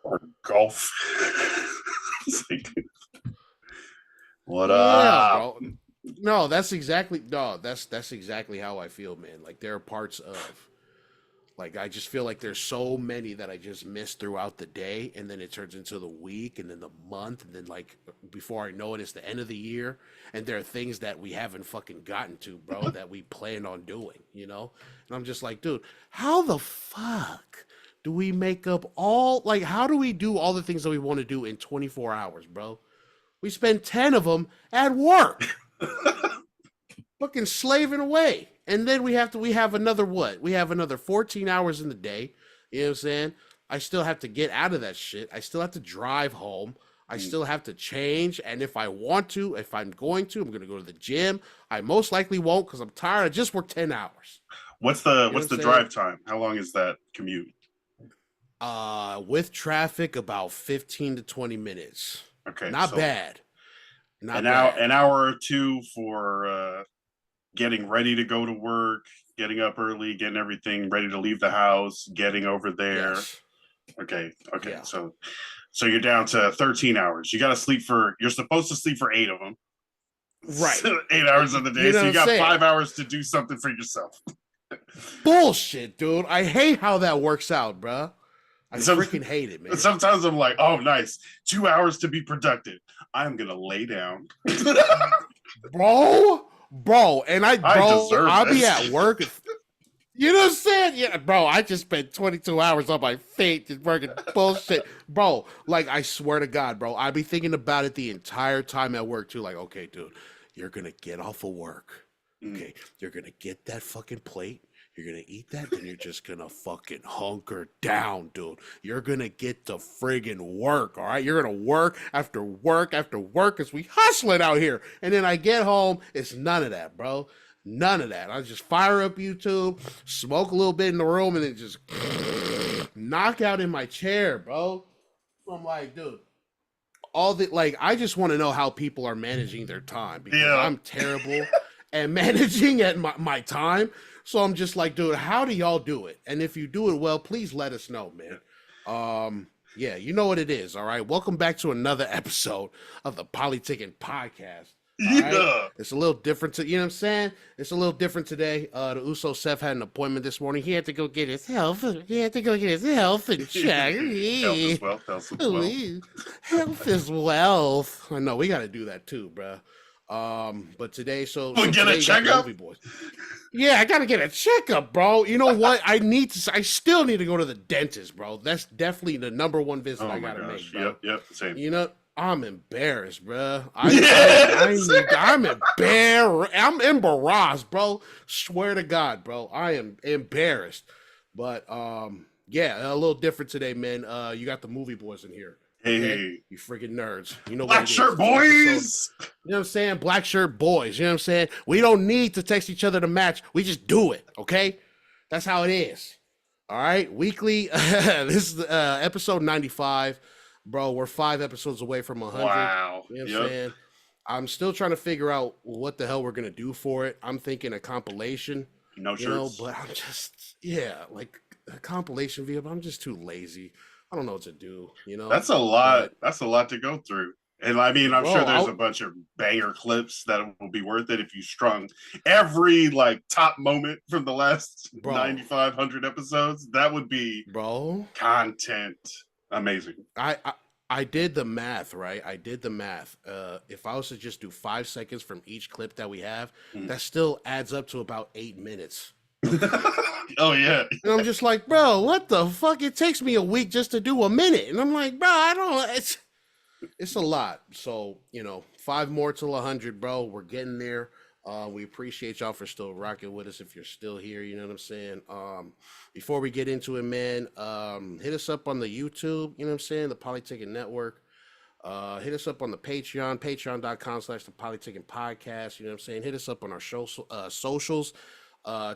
or golf. It's like, what Yeah, up? bro. No, that's exactly how I feel, man. Like there are parts of like I just feel like there's so many that I just miss throughout the day, and then it turns into the week, and then the month, and then like before I know it, it's the end of the year, and there are things that we haven't fucking gotten to, bro, that we plan on doing, you know. And I'm just like, dude, how the fuck do we make up all like how do we do all the things that we want to do in 24 hours, bro? We spend 10 of them at work, fucking slaving away. And then we have another what? We have another 14 hours in the day. You know what I'm saying? I still have to get out of that shit. I still have to drive home. I still have to change. And if I want to, if I'm going to, I'm going to go to the gym. I most likely won't because I'm tired. I just worked 10 hours. What's the drive time? How long is that commute? With traffic, about 15 to 20 minutes. Okay. Not so bad. an hour or two for getting ready to go to work, getting up early, getting everything ready to leave the house, getting over there. Yes. Okay. Yeah. So you're down to 13 hours. You're supposed to sleep for 8 of them. Right. 8 hours of the day. You know so you got saying? 5 hours to do something for yourself. Bullshit, dude. I hate how that works out, bro. I freaking hate it, man. Sometimes I'm like, oh, nice. 2 hours to be productive. I'm going to lay down. Bro, and I'll be at work. You know what I'm saying? Yeah, bro, I just spent 22 hours on my feet just working bullshit. Bro, like, I swear to God, bro, I'd be thinking about it the entire time at work, too. Like, okay, dude, you're going to get off of work. Okay, you're going to get that fucking plate. You're going to eat that, then you're just going to fucking hunker down, dude. You're going to get to friggin' work, all right? You're going to work after work after work because we hustling out here. And then I get home, it's none of that, bro. None of that. I just fire up YouTube, smoke a little bit in the room, and then just knock out in my chair, bro. I'm like, dude, I just want to know how people are managing their time because I'm terrible at managing at my time. So I'm just like, dude, how do y'all do it? And if you do it well, please let us know, man. Yeah, you know what it is, all right? Welcome back to another episode of the Polytickin Podcast. Right? It's a little different, you know what I'm saying? It's a little different today. The Uso Seth had an appointment this morning. He had to go get his health. He had to go get his health and check. Health is wealth. Health is wealth. Health is wealth. I know, we got to do that too, bro. But today, so get a checkup. Yeah, I gotta get a checkup, bro. You know what? I still need to go to the dentist, bro. That's definitely the number one visit I gotta make, bro. Yep, same. You know, I'm embarrassed, bro. I'm embarrassed. I'm embarrassed, bro. Swear to God, bro. I am embarrassed. But yeah, a little different today, man. You got the movie boys in here. Hey, you freaking nerds. You know Black Shirt Boys. You know what I'm saying? Black Shirt Boys. You know what I'm saying? We don't need to text each other to match. We just do it, okay? That's how it is. All right? Weekly. This is episode 95. Bro, we're 5 episodes away from 100. Wow. You know what I'm saying? I'm still trying to figure out what the hell we're going to do for it. I'm thinking a compilation. No shirts. You know, but I'm just, like a compilation video, but I'm just too lazy. I don't know what to do, you know. That's a lot. That's a lot to go through. And I mean, I'm sure there's a bunch of banger clips that will be worth it if you strung every like top moment from the last 9,500 episodes. That would be content. Amazing. I did the math, right? I did the math. If I was to just do 5 seconds from each clip that we have, that still adds up to about 8 minutes. Oh yeah. And I'm just like, bro, what the fuck? It takes me a week just to do a minute. And I'm like, bro, it's a lot. So, 5 more till 100, bro. We're getting there. We appreciate y'all for still rocking with us if you're still here, you know what I'm saying? Before we get into it, man, hit us up on the YouTube, you know what I'm saying? The Polytickin Network. Hit us up on the Patreon, patreon.com/the Polytickin Podcast, you know what I'm saying? Hit us up on our socials.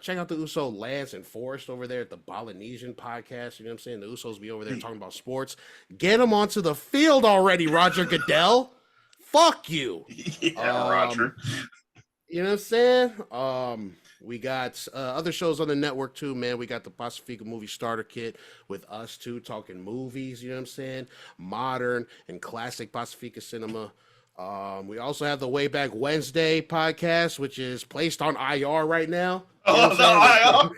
Check out the Uso Lance and Forrest over there at the Polynesian Podcast. You know what I'm saying? The Usos be over there talking about sports. Get them onto the field already, Roger Goodell. Fuck you. Yeah, Roger. You know what I'm saying? We got other shows on the network too, man. We got the Pacifica Movie Starter Kit with us too, talking movies, you know what I'm saying? Modern and classic Pacifica cinema. We also have the Way Back Wednesday podcast, which is placed on IR right now. You know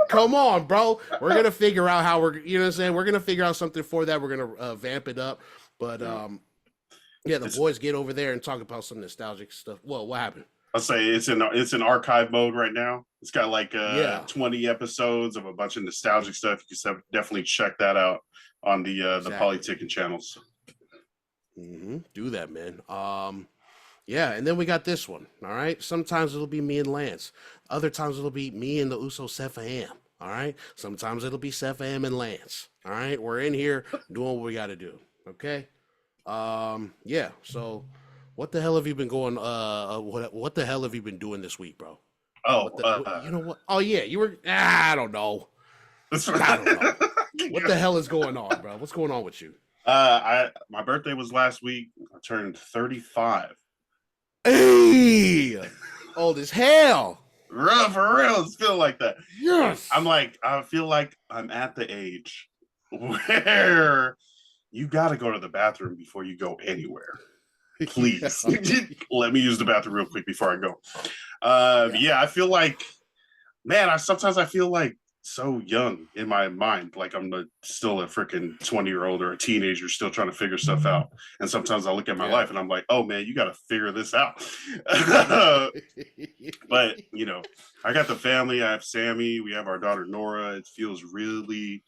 come on, bro. We're going to figure out how you know what I'm saying? We're going to figure out something for that. We're going to vamp it up. But the boys get over there and talk about some nostalgic stuff. Whoa, what happened? I'll say it's in archive mode right now. It's got like 20 episodes of a bunch of nostalgic stuff. You can definitely check that out on the Polytickin channels. Mm-hmm. Do that, man. And then we got this one. All right. Sometimes it'll be me and Lance. Other times it'll be me and the Uso Sefa Am. All right. Sometimes it'll be Sefa Am and Lance. All right. We're in here doing what we got to do. Okay. So what the hell have you been going? What the hell have you been doing this week, bro? You know what? Oh yeah, you were. I don't know. I don't know. What the hell is going on, bro? What's going on with you? My birthday was last week. I turned 35. Hey, old as hell. For real, it's feeling like that. Yes. I feel like I'm at the age where you got to go to the bathroom before you go anywhere. Please let me use the bathroom real quick before I go. I feel like, man, sometimes I feel like so young in my mind, like I'm still a freaking 20-year-old or a teenager still trying to figure stuff out. And sometimes I look at my life and I'm like, oh man, you got to figure this out. But I got the family. I have Sammy. We have our daughter Nora. It feels really,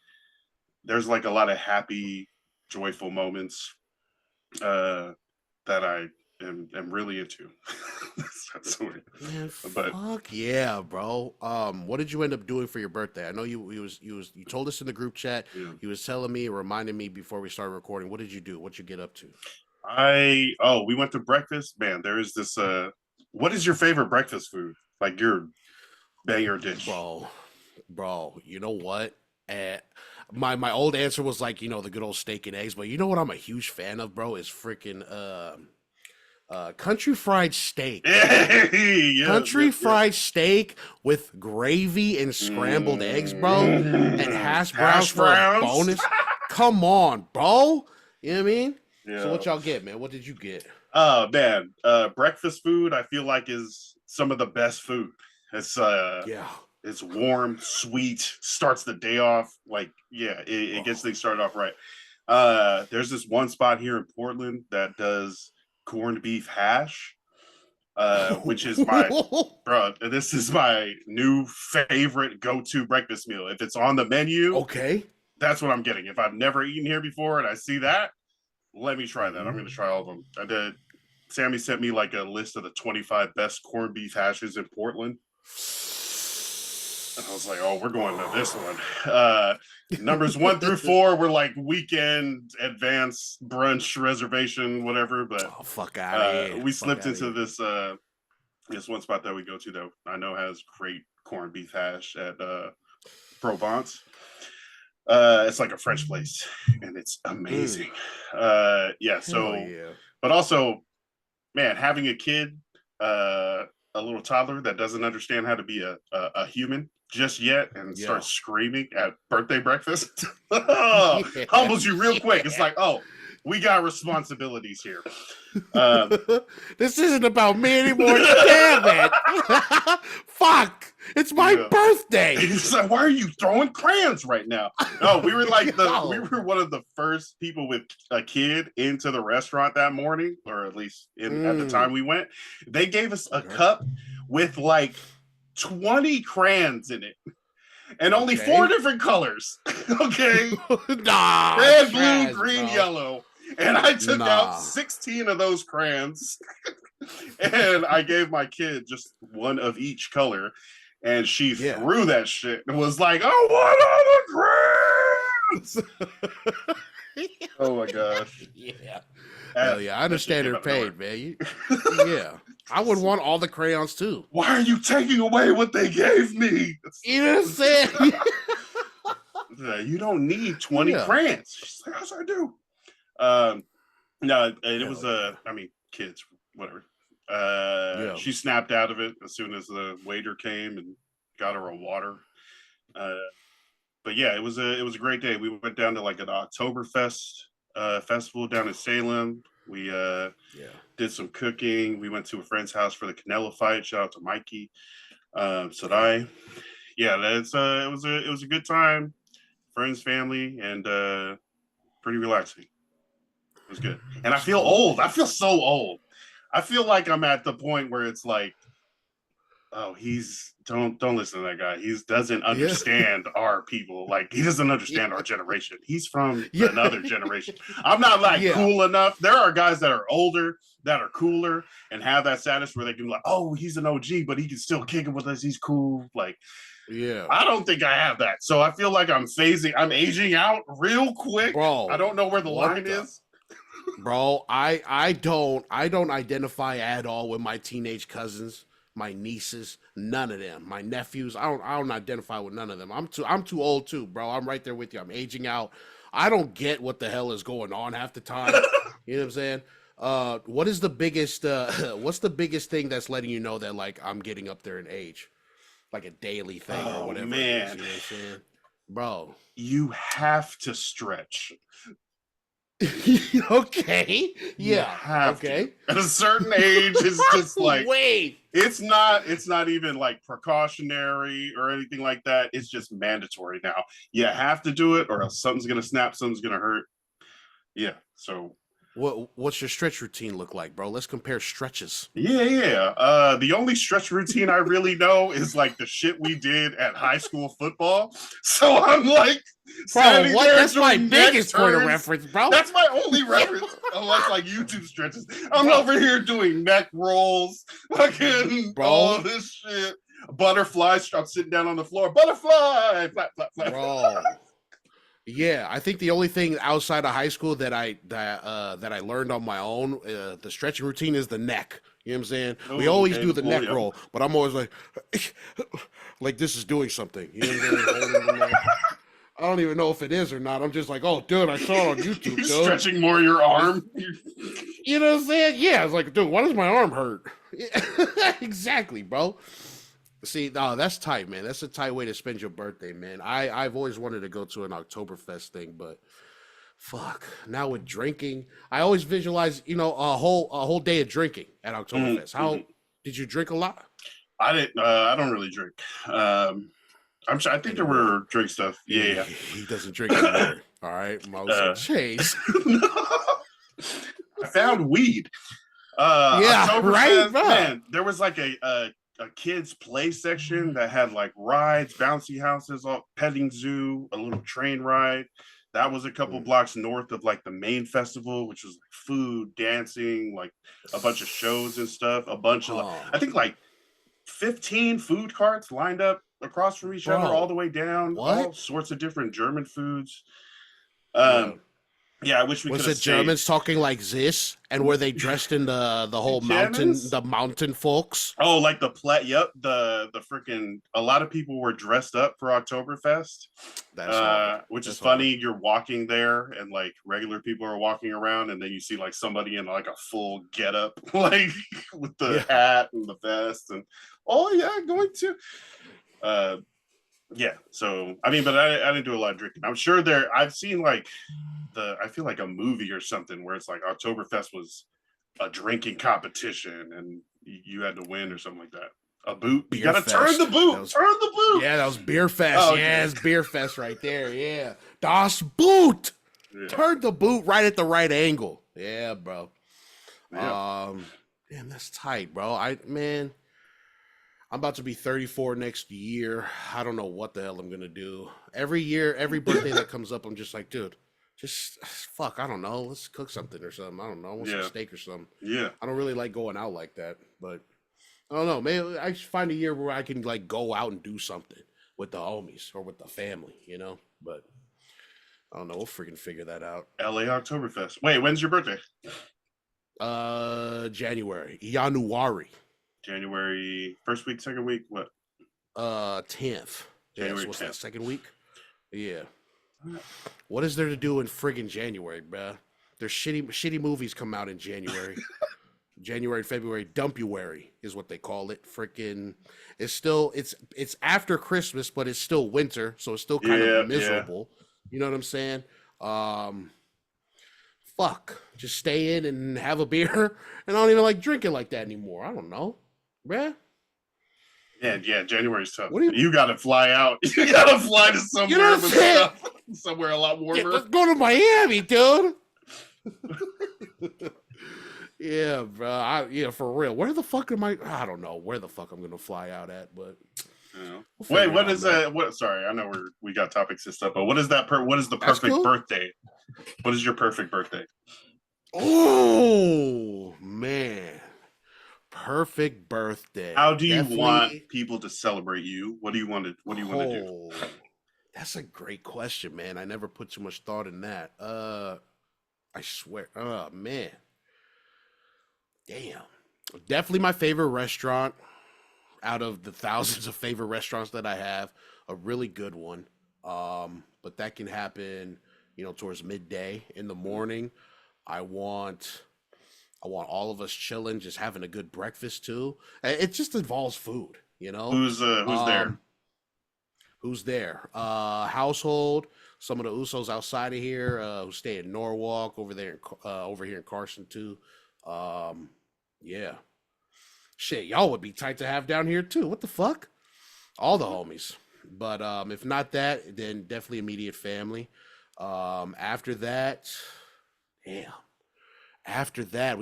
there's like a lot of happy, joyful moments that I am really into. That's weird. Man, fuck yeah, bro. What did you end up doing for your birthday? I know you told us in the group chat. Yeah. You was telling me, reminding me before we started recording. What did you do? What'd you get up to? We went to breakfast. Man, there is this what is your favorite breakfast food? Like your banger dish? Bro, you know what? My old answer was like, the good old steak and eggs, but you know what I'm a huge fan of, bro, is freaking country fried steak. Fried steak with gravy and scrambled eggs, bro, and hash browns for a bonus. Come on, bro. You know what I mean? Yeah. So what y'all get, man? What did you get? Man, breakfast food I feel like is some of the best food. It's it's warm, sweet, starts the day off. Like, it gets things started off right. There's this one spot here in Portland that does corned beef hash, which is this is my new favorite go-to breakfast meal. If it's on the menu, okay, that's what I'm getting. If I've never eaten here before and I see that, let me try that. I'm going to try all of them. Sammy sent me like a list of the 25 best corned beef hashes in Portland. And I was like, oh, we're going to this one. Numbers 1 through 4 were like weekend advance brunch reservation, whatever. But fuck out of here. We slipped into this one spot that we go to that I know has great corned beef hash at Provence. It's like a French place, and it's amazing. But also, man, having a kid, a little toddler that doesn't understand how to be a human just yet and starts screaming at birthday breakfast humbles you real quick. It's like, oh, we got responsibilities here. This isn't about me anymore. Damn it. Fuck. It's my birthday. It's like, why are you throwing crayons right now? No, we were like we were one of the first people with a kid into the restaurant that morning, or at least at the time we went. They gave us a cup with like 20 crayons in it. And only 4 different colors. Okay. Red, blue, green, yellow. And I took out 16 of those crayons. And I gave my kid just one of each color. And she threw that shit and was like, I want all the crayons. Oh my gosh. Yeah. Hell yeah. I understand her pain, man. I would want all the crayons too. Why are you taking away what they gave me? You know what I'm saying? You don't need 20 crayons. She's like, yes, I do. No, it was kids, whatever. She snapped out of it as soon as the waiter came and got her a water. But yeah, it was a great day. We went down to like an Oktoberfest festival down in Salem. We did some cooking. We went to a friend's house for the Canelo fight. Shout out to Mikey. Sadai. Yeah, it was a good time. Friends, family, and pretty relaxing. It was good. And I feel old. I feel so old. I feel like I'm at the point where it's like, oh, don't listen to that guy. He doesn't understand our people. Like, he doesn't understand our generation. He's from another generation. I'm not like cool enough. There are guys that are older, that are cooler, and have that status where they can be like, oh, he's an OG, but he can still kick it with us. He's cool. Like, I don't think I have that. So I feel like I'm aging out real quick. Bro, I don't know where the line is. Bro, I don't identify at all with my teenage cousins, my nieces, none of them. My nephews, I don't identify with none of them. I'm too old too, bro. I'm right there with you. I'm aging out. I don't get what the hell is going on half the time. You know what I'm saying? What is the biggest what's the biggest thing that's letting you know that like I'm getting up there in age? Like a daily thing or whatever. Man. You know what I'm saying? Bro. You have to stretch. Okay. Yeah. Okay. To. At a certain age, it's just like wait. It's not even like precautionary or anything like that. It's just mandatory now. You have to do it or else something's gonna snap, something's gonna hurt. Yeah. So what's your stretch routine look like, bro? Let's compare stretches. Yeah. The only stretch routine I really know is like the shit we did at high school football. So I'm like, bro, what? That's my biggest point of reference, bro. That's my only reference, unless like YouTube stretches. I'm over here doing neck rolls, fucking all this shit. Butterflies. I'm sitting down on the floor. Butterfly, flap, flap, flap. Bro. Yeah, I think the only thing outside of high school that I learned on my own, the stretching routine is the neck. You know what I'm saying? We always do the neck roll, but I'm always like this is doing something. You know what I'm saying? I don't even know if it is or not. I'm just like, oh, dude, I saw it on YouTube. You're stretching more your arm. You know what I'm saying? Yeah, it's like, dude, why does my arm hurt? Exactly, bro. See, no, that's tight, man. That's a tight way to spend your birthday, man. I've always wanted to go to an Oktoberfest thing, but fuck. Now with drinking, I always visualize, a whole day of drinking at Oktoberfest. How did you drink a lot? I didn't. I don't really drink. I'm sure. I think there were drink stuff. Yeah. He doesn't drink anymore. All right, Chase. I found weed. Right, man. There was like a kids play section that had like rides, bouncy houses, petting zoo, a little train ride. That was a couple blocks north of like the main festival, which was like food, dancing, like a bunch of shows and stuff. A bunch of I think like 15 food carts lined up across from each other all the way down. All sorts of different German foods. Yeah, I wish we could have. Was it Germans talking like this? And were they dressed in the whole mountain folks? Oh, like the freaking, a lot of people were dressed up for Oktoberfest. Which is funny. You're walking there and like regular people are walking around and then you see like somebody in like a full getup, like with the hat and the vest and going to so I mean, but I didn't do a lot of drinking. I'm sure I've seen like I feel like a movie or something where it's like Oktoberfest was a drinking competition and you had to win or something like that. A boot. You gotta turn the boot. Turn the boot. Yeah, that was Beer Fest. Oh, yeah, it's Beer Fest right there. Yeah. Das Boot. Yeah. Turn the boot right at the right angle. Yeah, bro. Yeah. Damn, that's tight, bro. I'm about to be 34 next year. I don't know what the hell I'm gonna do. Every year, every birthday that comes up, I'm just like, dude, just fuck. I don't know. Let's cook something or something. I don't know. Some steak or something. Yeah. I don't really like going out like that, but I don't know. Maybe I should find a year where I can like go out and do something with the homies or with the family, But I don't know. We'll freaking figure that out. LA Oktoberfest. Wait, when's your birthday? January. January, first week, second week, what? 10th. January 10th. What's that, second week? Yeah. What is there to do in friggin' January, bruh? There's shitty movies come out in January. January, February, Dumpuary is what they call it. Freaking, it's after Christmas, but it's still winter, so it's still kind of miserable. Yeah. You know what I'm saying? Fuck, just stay in and have a beer, and I don't even like drinking like that anymore. I don't know, bruh. Yeah, January's tough. You got to fly out. You got to fly to somewhere somewhere a lot warmer. Yeah, let's go to Miami, dude. Yeah, bro. For real. Where the fuck am I? I don't know where the fuck I'm gonna fly out at, but wait, what is that? What? Sorry, I know we got topics and stuff, but what is that? What is the perfect birthday? What is your perfect birthday? Oh man, perfect birthday. How do you want people to celebrate you? What do you want to do? That's a great question, man. I never put too much thought in that. I swear. Oh man. Damn. Definitely my favorite restaurant out of the thousands of favorite restaurants that I have. A really good one. But that can happen, towards midday in the morning. I want all of us chilling, just having a good breakfast too. It just involves food, Who's there? Who's there? Household. Some of the Usos outside of here who stay in Norwalk over here in Carson too. Yeah. Shit, y'all would be tight to have down here too. What the fuck? All the homies. But if not that, then definitely immediate family. After that, we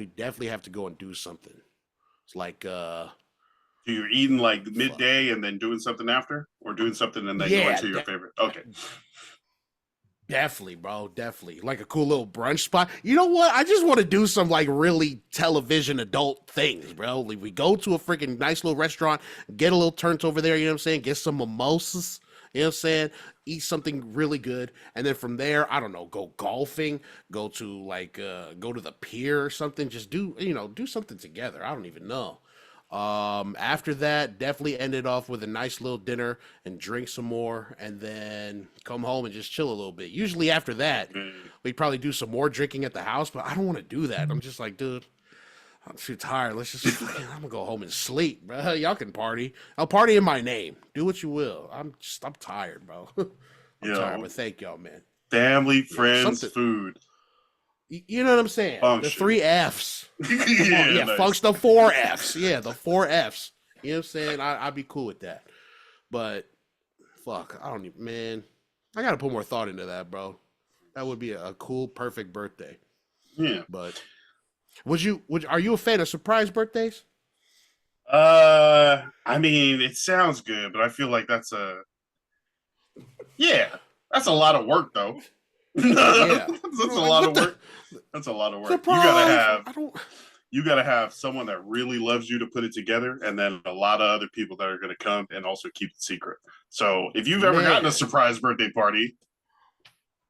definitely have to go and do something. It's like so you're eating like midday and then doing something after, or doing something and then going to your favorite. Okay. Definitely, bro. Definitely. Like a cool little brunch spot. You know what? I just want to do some like really television adult things, bro. Like we go to a freaking nice little restaurant, get a little turnt over there, you know what I'm saying? Get some mimosas, you know what I'm saying? Eat something really good. And then from there, I don't know, go golfing, go to the pier or something. Just do something together. I don't even know. After that, definitely ended off with a nice little dinner and drink some more, and then come home and just chill a little bit. Usually after that, we'd probably do some more drinking at the house, but I don't want to do that. I'm just like, dude, I'm too tired. I'm gonna go home and sleep, bro. Y'all can party. I'll party in my name. Do what you will. I'm tired, bro. I'm tired, but thank y'all, man. Family, friends, food. You know what I'm saying? Function. The 3 Fs. Nice. Function, the 4 Fs. Yeah, the 4 Fs. You know what I'm saying? I'd be cool with that. But fuck, I gotta put more thought into that, bro. That would be a cool, perfect birthday. Yeah. But are you a fan of surprise birthdays? I mean, it sounds good, but I feel like that's a lot of work though. Yeah. That's a lot of work. That's a lot of work. Surprise! You gotta have someone that really loves you to put it together, and then a lot of other people that are gonna come and also keep it secret. So if you've ever gotten a surprise birthday party,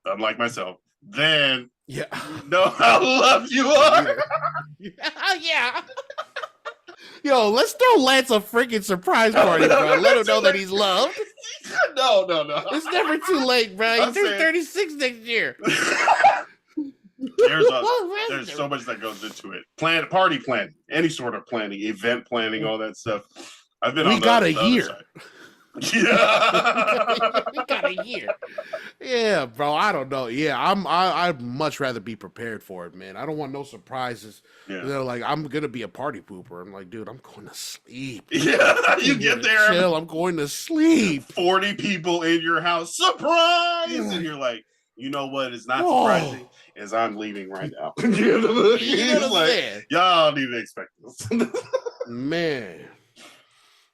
unlike myself, then you know how loved you are. Yeah. Yo, let's throw Lance a freaking surprise party, bro. Let him know that he's loved. No. It's never too late, bro. He's 36 next year. There's so much that goes into it. Party planning, any sort of planning, event planning, all that stuff. We got a year. Yeah, we got a year. Yeah, bro. I don't know. Yeah, I'd much rather be prepared for it, man. I don't want no surprises. Yeah. They're like, I'm gonna be a party pooper. I'm like, dude, I'm going to sleep. Yeah, you get there, chill. I'm going to sleep. 40 people in your house, surprise, and you're like, you know what is not surprising is I'm leaving right now. You know what I'm saying? Y'all need to expect this, man.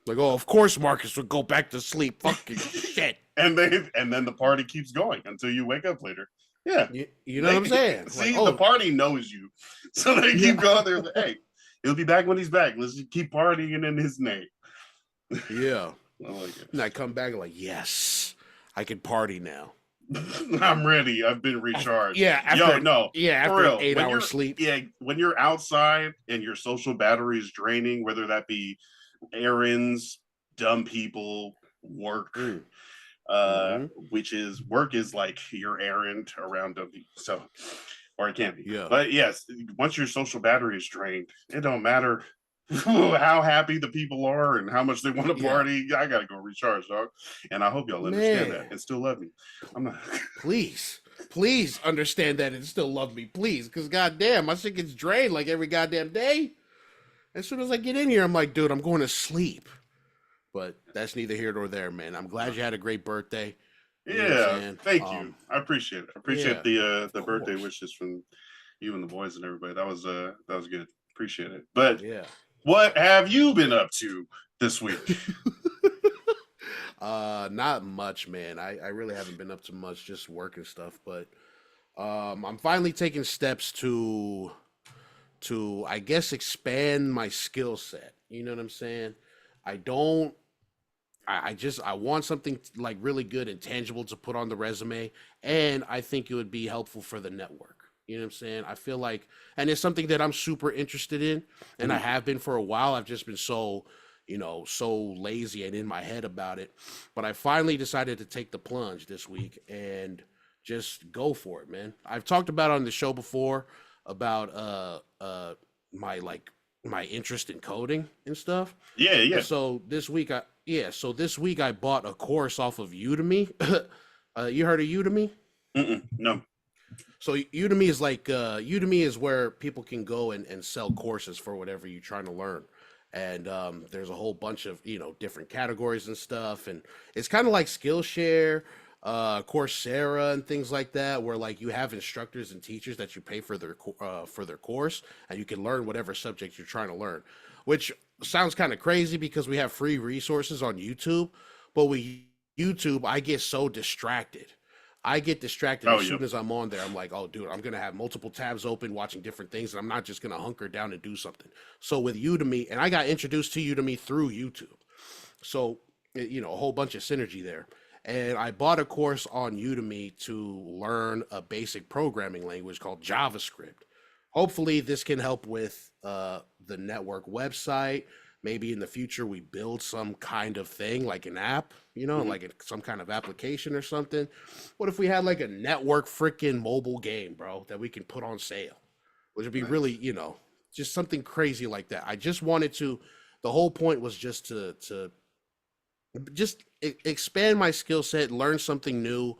Like, of course Marcus would go back to sleep. Fucking shit. And then the party keeps going until you wake up later. Yeah. You know what I'm saying? See, the party knows you. So they keep going there. Like, hey, he'll be back when he's back. Let's just keep partying in his name. Yeah. I like it. And I come back like, yes, I can party now. I'm ready. I've been recharged. After after an 8-hour sleep. Yeah, when you're outside and your social battery is draining, whether that be errands, dumb people, work, work is like your errand around dumb people. So, or it can be. Yeah. But yes, once your social battery is drained, it don't matter how happy the people are and how much they want to party. I gotta go recharge, dog. And I hope y'all understand that and still love me. I'm not. Please understand that and still love me, please. Because goddamn, my shit gets drained like every goddamn day. As soon as I get in here, I'm like, dude, I'm going to sleep. But that's neither here nor there, man. I'm glad you had a great birthday. Yeah, thank you. I appreciate it. I appreciate the birthday wishes from you and the boys and everybody. That was good. Appreciate it. But what have you been up to this week? Not much, man. I really haven't been up to much, just work and stuff. But I'm finally taking steps to I guess expand my skill set. You know what I'm saying? I want something like really good and tangible to put on the resume, and I think it would be helpful for the network. You know what I'm saying? I feel like, and it's something that I'm super interested in, and I have been for a while. I've just been so lazy and in my head about it. But I finally decided to take the plunge this week and just go for it, man. I've talked about on the show before about my interest in coding and stuff. Yeah. So this week I bought a course off of Udemy. You heard of Udemy? No. So Udemy is Udemy is where people can go and sell courses for whatever you're trying to learn. And there's a whole bunch of, different categories and stuff. And it's kind of like Skillshare, Coursera and things like that, where like you have instructors and teachers that you pay for their course, and you can learn whatever subject you're trying to learn, which sounds kind of crazy because we have free resources on YouTube. But with YouTube, I get so distracted. As soon as I'm on there. I'm like, oh, dude, I'm going to have multiple tabs open watching different things, and I'm not just going to hunker down and do something. So with Udemy, and I got introduced to Udemy through YouTube. So, a whole bunch of synergy there. And I bought a course on Udemy to learn a basic programming language called JavaScript. Hopefully this can help with the network website. Maybe in the future we build some kind of thing like an app, some kind of application or something. What if we had like a network freaking mobile game, bro, that we can put on sale? Which would be really, just something crazy like that. I just wanted to, the whole point was just to just expand my skill set, learn something new,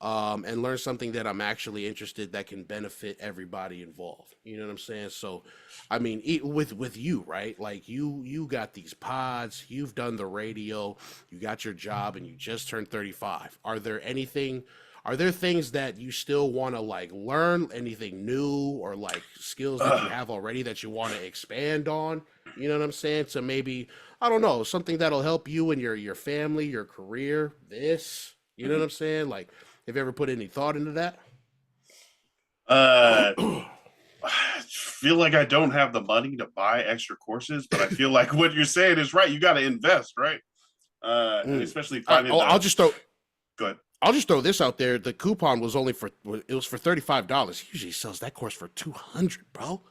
and learn something that I'm actually interested that can benefit everybody involved. You know what I'm saying? So, I mean, with you, right? Like you got these pods, you've done the radio, you got your job, and you just turned 35. Are there things that you still want to like learn, anything new, or like skills that you have already that you want to expand on? You know what I'm saying? So maybe, I don't know, something that'll help you and your family, your career, you know what I'm saying? Like, have you ever put any thought into that? I feel like I don't have the money to buy extra courses, but I feel like what you're saying is right. You got to invest, right? Especially finding. I'll just throw. Go ahead. I'll just throw this out there. The coupon was for $35. He usually sells that course for $200, bro.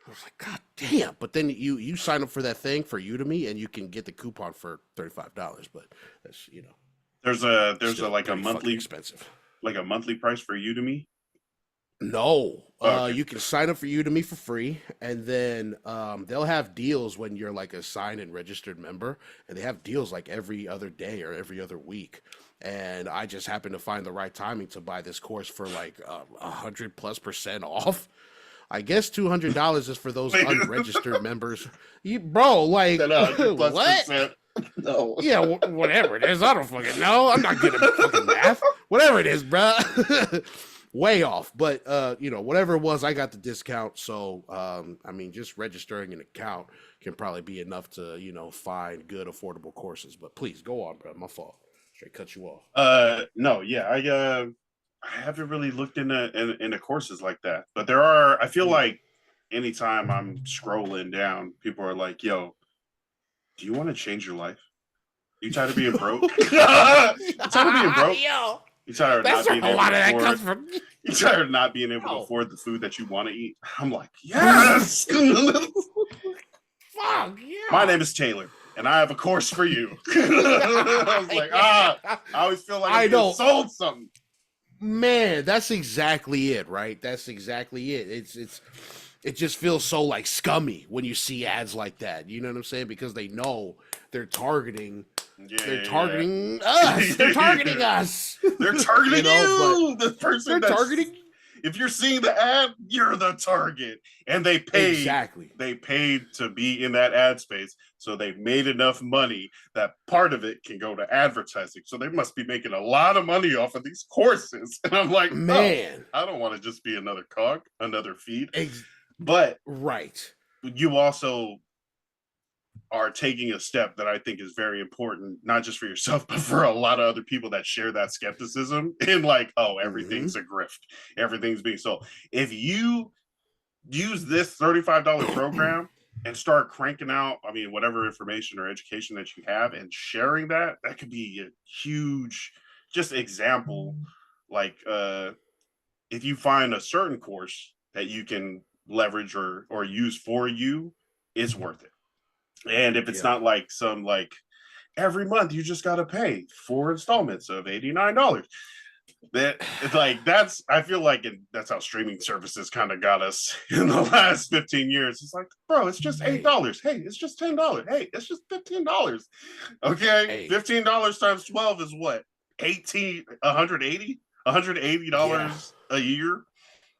I was like, God damn! But then you sign up for that thing for Udemy, and you can get the coupon for $35. But that's There's a monthly expensive, like a monthly price for Udemy. No, you can sign up for Udemy for free, and then they'll have deals when you're like a signed and registered member, and they have deals like every other day or every other week. And I just happened to find the right timing to buy this course for like 100+% off. I guess $200 is for those unregistered members. Bro, like what? No. Yeah, whatever it is. I don't fucking know. I'm not good at fucking math. Whatever it is, bro. Way off. But, whatever it was, I got the discount. So, I mean, just registering an account can probably be enough to, find good, affordable courses. But please, go on, bro. My fault. Straight cut you off. No, yeah, I haven't really looked into courses like that. But I feel like anytime I'm scrolling down, people are like, yo, do you want to change your life? You tired of being broke? You tired of being broke? Yo, you tired of not being able to afford? You tired of not being able to afford the food that you want to eat? I'm like, yes. Fuck yeah. My name is Taylor, and I have a course for you. I was like, I always feel like I'm sold something. Man, that's exactly it, right? That's exactly it. It just feels so like scummy when you see ads like that. You know what I'm saying? Because they know they're targeting they're targeting us. They're targeting us. They're targeting you. The person they're targeting. If you're seeing the ad, you're the target. And they paid. Exactly. They paid to be in that ad space. So they've made enough money that part of it can go to advertising. So they must be making a lot of money off of these courses. And I'm like, man, I don't want to just be another cog, another feed. But right. You also are taking a step that I think is very important, not just for yourself, but for a lot of other people that share that skepticism in like, oh, everything's a grift. Everything's being sold. If you use this $35 program and start cranking out, I mean, whatever information or education that you have and sharing that could be a huge just example. Like if you find a certain course that you can leverage or use for you, it's worth it. And if it's not like some like every month you just got to pay 4 installments of $89, that it's like I feel like that's how streaming services kind of got us in the last 15 years. It's like, bro, it's just $8. Hey, it's just $10. Hey, it's just $15. Okay, $15 times 12 is what? $180 a year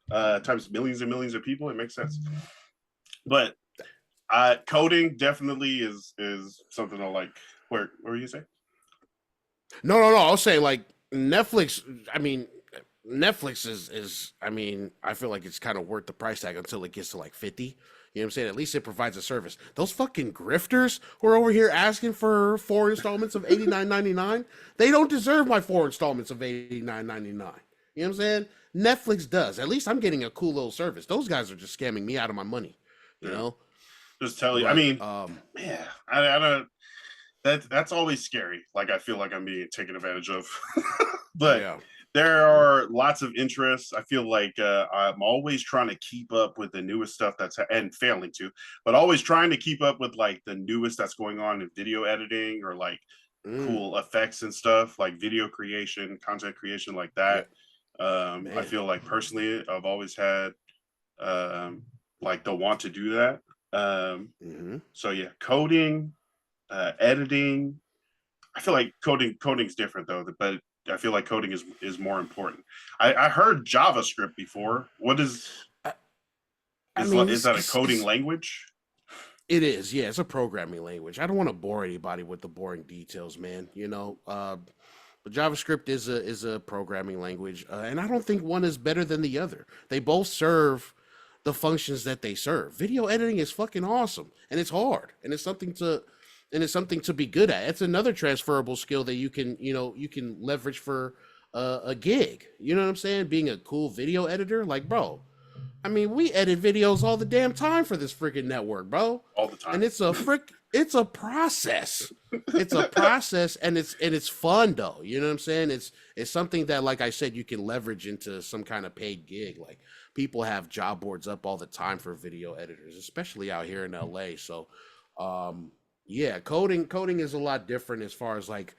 times millions and millions of people. It makes sense. But coding definitely is something I like. What were you saying? No. I'll say like Netflix. I mean, Netflix is. I mean, I feel like it's kind of worth the price tag until it gets to like 50. You know what I'm saying? At least it provides a service. Those fucking grifters who are over here asking for 4 installments of $89.99, they don't deserve my 4 installments of $89.99. You know what I'm saying? Netflix does. At least I'm getting a cool little service. Those guys are just scamming me out of my money. You know? Just tell you. I mean, I don't. That's always scary. Like I feel like I'm being taken advantage of. But there are lots of interests. I feel like I'm always trying to keep up with the newest stuff and failing to, but always trying to keep up with like the newest that's going on in video editing or like cool effects and stuff, like video creation, content creation, like that. I feel like personally, I've always had like the want to do that. So yeah, coding, editing. I feel like coding's different though, but I feel like coding is more important. I heard JavaScript before. What is is that a coding language? It is, yeah. It's a programming language. I don't want to bore anybody with the boring details, man. You know, but JavaScript is a programming language, and I don't think one is better than the other. They both serve the functions that they serve. Video editing is fucking awesome, and it's hard, and it's something to be good at. It's another transferable skill that you can leverage for a gig. You know what I'm saying? Being a cool video editor, like, bro. I mean, we edit videos all the damn time for this freaking network, bro. All the time. And it's a process. It's a process, and it's fun though. You know what I'm saying? It's something that, like I said, you can leverage into some kind of paid gig. Like people have job boards up all the time for video editors, especially out here in LA. So, yeah, coding is a lot different as far as like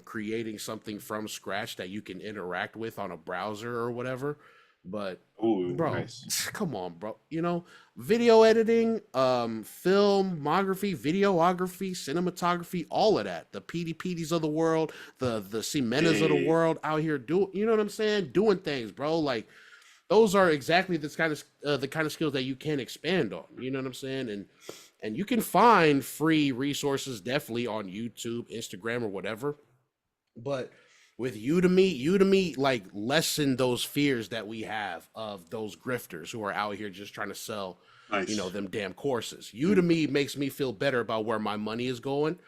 creating something from scratch that you can interact with on a browser or whatever. But bro, nice. Come on, bro. You know, video editing, filmography, videography, cinematography, all of that. The PDPs of the world, the Cementas of the world out here you know what I'm saying? Doing things, bro. Like those are exactly the kind of skills that you can expand on. You know what I'm saying? And you can find free resources definitely on YouTube, Instagram, or whatever. But with Udemy like lessen those fears that we have of those grifters who are out here just trying to sell, you know, them damn courses. Udemy makes me feel better about where my money is going.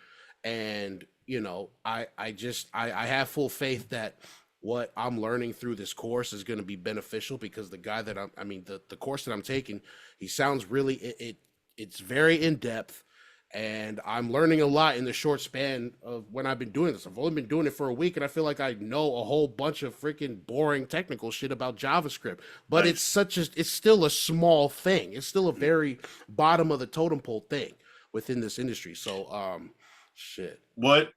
And, you know, I have full faith that what I'm learning through this course is going to be beneficial because the guy that the course that I'm taking, he sounds really, it's very in depth. And I'm learning a lot in the short span of when I've been doing this. I've only been doing it for a week, and I feel like I know a whole bunch of freaking boring technical shit about JavaScript. But it's still a small thing. It's still a very bottom of the totem pole thing within this industry. So, shit. What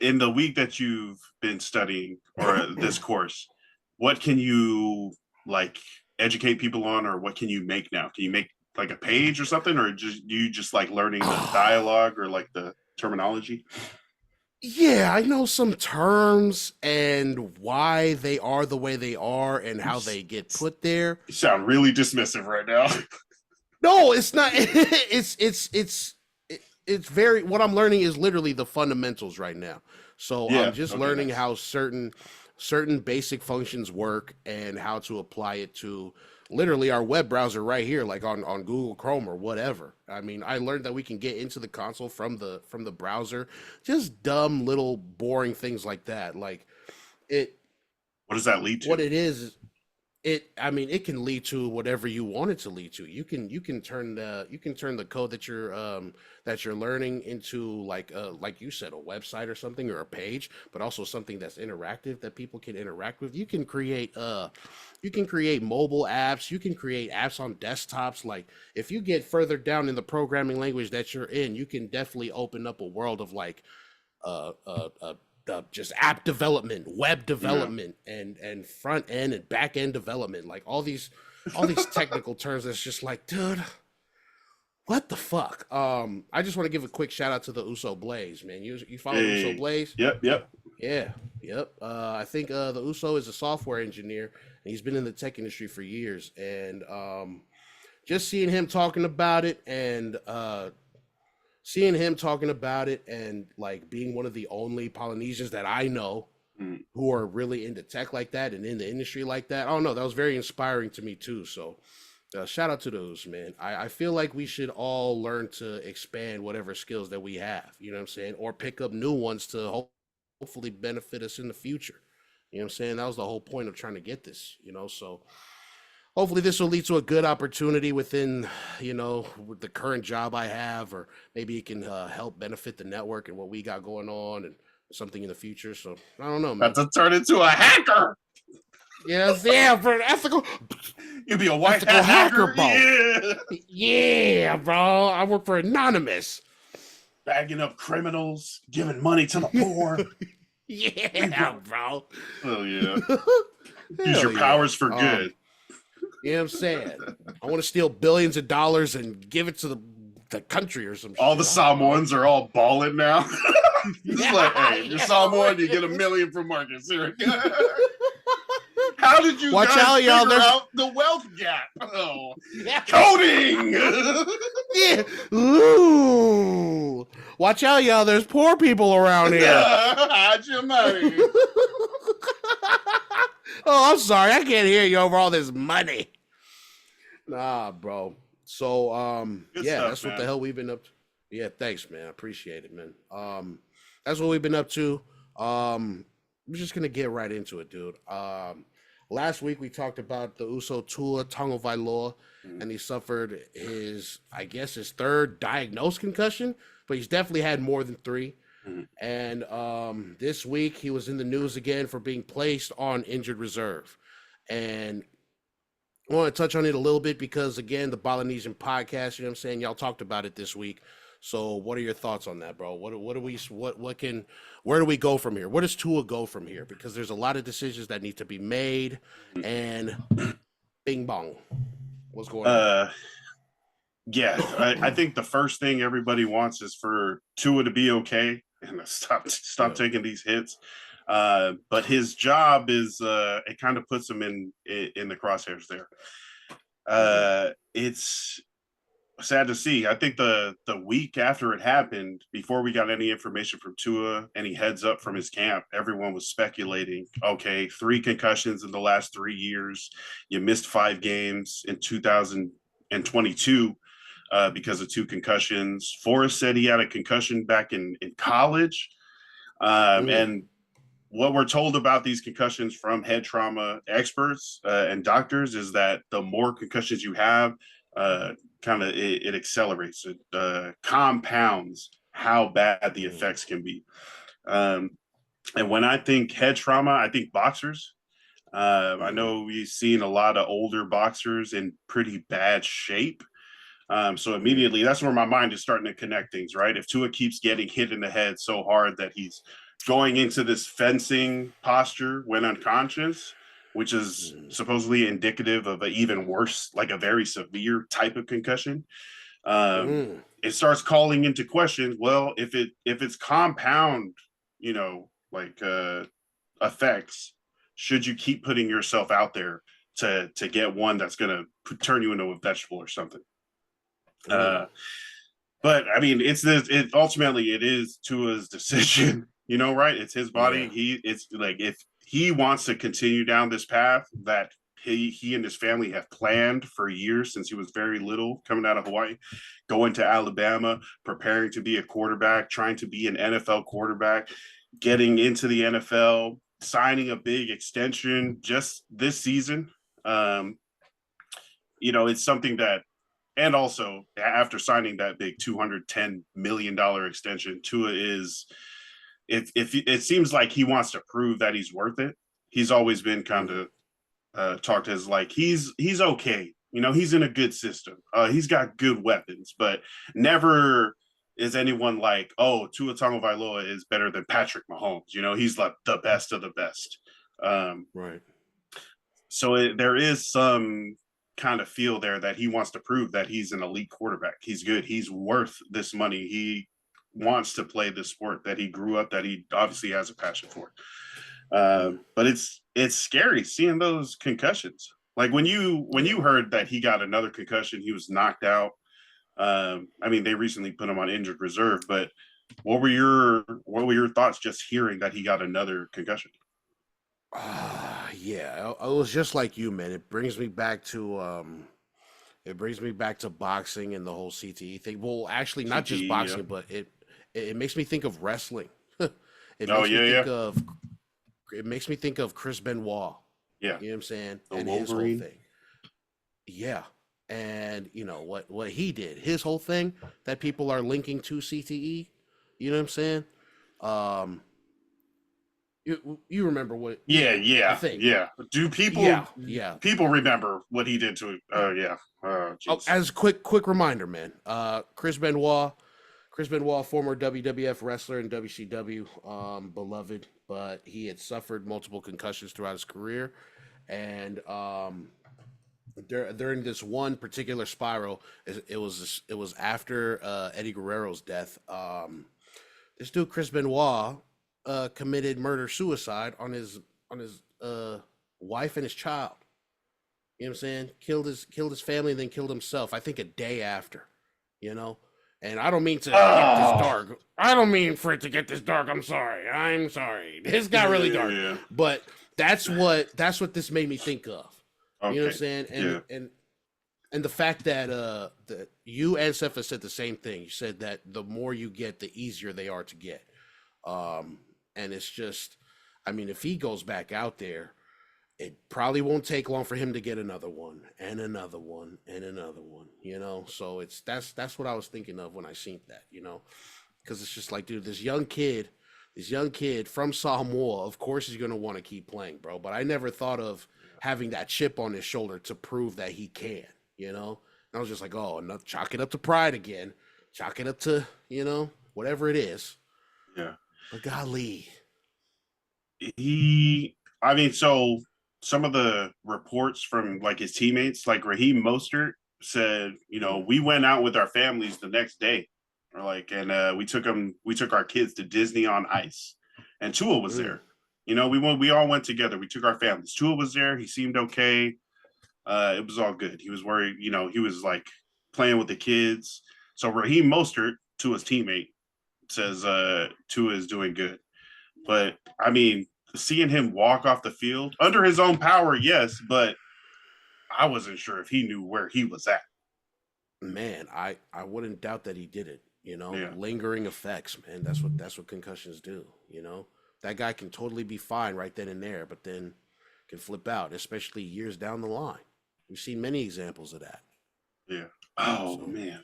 in the week that you've been studying or this course, what can you like educate people on, or what can you make now? Can you make like a page or something, or just like learning the dialogue or like the terminology? Yeah, I know some terms and why they are the way they are and how they get put there. You sound really dismissive right now. No, it's not. It's very. What I'm learning is literally the fundamentals right now. So I'm just learning how certain basic functions work and how to apply it to literally our web browser right here, like on Google Chrome or whatever. I mean, I learned that we can get into the console from the browser. Just dumb little boring things like that. Like it. What does that lead to? What it is. It can lead to whatever you want it to lead to. You can turn the code that you're learning into like you said, a website or something, or a page, but also something that's interactive that people can interact with. You can create mobile apps, you can create apps on desktops. Like if you get further down in the programming language that you're in, you can definitely open up a world of like just app development, web development, and front end and back end development, like all these technical terms. That's just like, dude, what the fuck? I just want to give a quick shout out to the Uso Blaze, man. You follow Uso Blaze? Yep. Yeah, yep. I think the Uso is a software engineer, and he's been in the tech industry for years. And just seeing him talking about it and like being one of the only Polynesians that I know who are really into tech like that and in the industry like that. I don't know. That was very inspiring to me too. So shout out to those, man. I feel like we should all learn to expand whatever skills that we have, you know what I'm saying? Or pick up new ones to hopefully benefit us in the future. You know what I'm saying? That was the whole point of trying to get this, you know? So hopefully this will lead to a good opportunity within, with the current job I have, or maybe it can help benefit the network and what we got going on and something in the future. So I don't know, man. About to turn into a hacker. Yes, yeah, for an ethical. You'd be a white hat hacker, bro. Yeah, bro. I work for Anonymous. Bagging up criminals, giving money to the poor. Yeah, bro. Oh, yeah. Use your powers for good. You know what I'm saying? I want to steal billions of dollars and give it to the country or some shit. All the Samoans are all balling now. It's like, hey, you're Samoan, you get $1 million from Marcus. Here. How did you guys figure out the wealth gap? Oh, coding! Yeah. Ooh. Watch out, y'all. There's poor people around here. Hide your money. Oh, I'm sorry. I can't hear you over all this money. Nah, bro. So, Good yeah, stuff, that's man. what the hell we've been up to. Yeah, thanks, man. I appreciate it, man. That's what we've been up to. I'm just gonna get right into it, dude. Last week we talked about the Uso Tua Tagovailoa, and he suffered his third diagnosed concussion, but he's definitely had more than 3. And this week he was in the news again for being placed on injured reserve. And I want to touch on it a little bit because, again, the Polytickin Podcast, you know what I'm saying? Y'all talked about it this week. So what are your thoughts on that, bro? Where do we go from here? Where does Tua go from here? Because there's a lot of decisions that need to be made, and bing bong. What's going on? Yeah, I think the first thing everybody wants is for Tua to be okay and stop taking these hits. But his job is it kind of puts him in the crosshairs there. It's sad to see. I think the week after it happened, before we got any information from Tua, any heads up from his camp, everyone was speculating, okay, 3 concussions in the last 3 years. You missed 5 games in 2022 because of 2 concussions. Forrest said he had a concussion back in college. And what we're told about these concussions from head trauma experts and doctors is that the more concussions you have, it accelerates, it compounds how bad the effects can be. And when I think head trauma, I think boxers. I know we've seen a lot of older boxers in pretty bad shape. So immediately that's where my mind is starting to connect things, right? If Tua keeps getting hit in the head so hard that he's going into this fencing posture when unconscious, which is supposedly indicative of an even worse, like a very severe type of concussion. It starts calling into question, well, if it's compound, effects, should you keep putting yourself out there to get one that's going to turn you into a vegetable or something? But I mean, ultimately it is Tua's decision, right? It's his body. Yeah. It's like, if he wants to continue down this path that he and his family have planned for years, since he was very little, coming out of Hawaii, going to Alabama, preparing to be a quarterback, trying to be an NFL quarterback, getting into the NFL, signing a big extension just this season. It's something that, and also after signing that big $210 million extension, Tua is, if it seems like he wants to prove that he's worth it. He's always been kind of talked as like, he's okay. He's in a good system. He's got good weapons, but never is anyone like, oh, Tua Tagovailoa is better than Patrick Mahomes. He's like the best of the best. Right. So there is some kind of feel there that he wants to prove that he's an elite quarterback. He's good. He's worth this money. He wants to play this sport that he grew up, that he obviously has a passion for. But it's scary seeing those concussions. Like when you heard that he got another concussion, he was knocked out. I mean, they recently put him on injured reserve, but what were your thoughts just hearing that he got another concussion? Yeah, it was just like you, man. It brings me back to boxing and the whole CTE thing. Well, actually, not just boxing, but it makes me think of wrestling. It makes me think of Chris Benoit. Yeah, you know what I'm saying, and Wolverine. His whole thing. Yeah, and what he did, his whole thing that people are linking to CTE. You know what I'm saying? You remember what? Yeah. Do people? Yeah. People remember what he did to? As a quick reminder, man. Chris Benoit, former WWF wrestler and WCW, beloved, but he had suffered multiple concussions throughout his career, and during this one particular spiral, it was after Eddie Guerrero's death. This dude Chris Benoit committed murder-suicide on his wife and his child. You know what I'm saying? Killed his family and then killed himself, I think a day after, And I don't mean to get this dark. I don't mean for it to get this dark. I'm sorry. This got really dark. Yeah. But that's what this made me think of. Okay. You know what I'm saying? And the fact that that you and Sefa said the same thing. You said that the more you get, the easier they are to get. And it's just, I mean, if he goes back out there, it probably won't take long for him to get another one and another one and another one, So that's what I was thinking of when I seen that, because it's just like, dude, this young kid from Samoa, of course he's going to want to keep playing, bro. But I never thought of having that chip on his shoulder to prove that he can, And I was just like, oh, no, chalk it up to pride again. Chalk it up to, whatever it is. Yeah. But golly. So some of the reports from like his teammates, like Raheem Mostert said, we went out with our families the next day, or like, and we took our kids to Disney on Ice, and Tua was there. We all went together. We took our families. Tua was there. He seemed okay. It was all good. He was worried, he was like playing with the kids. So Raheem Mostert, Tua's teammate, says Tua is doing good. But I mean, seeing him walk off the field under his own power, yes, but I wasn't sure if he knew where he was at. Man, I wouldn't doubt that he did it. Lingering effects, man. That's what concussions do. That guy can totally be fine right then and there, but then can flip out, especially years down the line. We've seen many examples of that. Yeah. Oh man,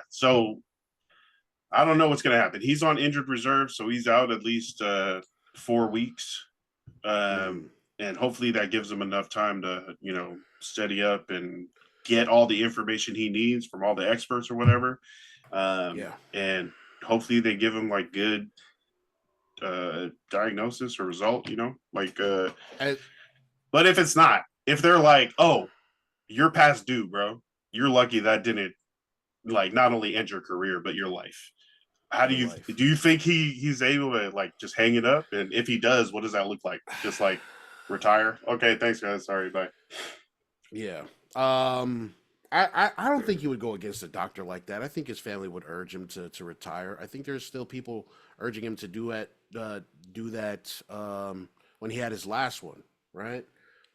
So I don't know what's going to happen. He's on injured reserve, so he's out at least 4 weeks. And hopefully that gives him enough time to, steady up and get all the information he needs from all the experts or whatever. And hopefully they give him like good diagnosis or result, like but if it's not, if they're like, oh, you're past due, bro, you're lucky that didn't like not only end your career but your life. How do you think he's able to like just hang it up? And if he does, what does that look like? Just like retire? Okay, thanks guys. Sorry, bye. Yeah. I don't think he would go against a doctor like that. I think his family would urge him to retire. I think there's still people urging him to do that when he had his last one, right?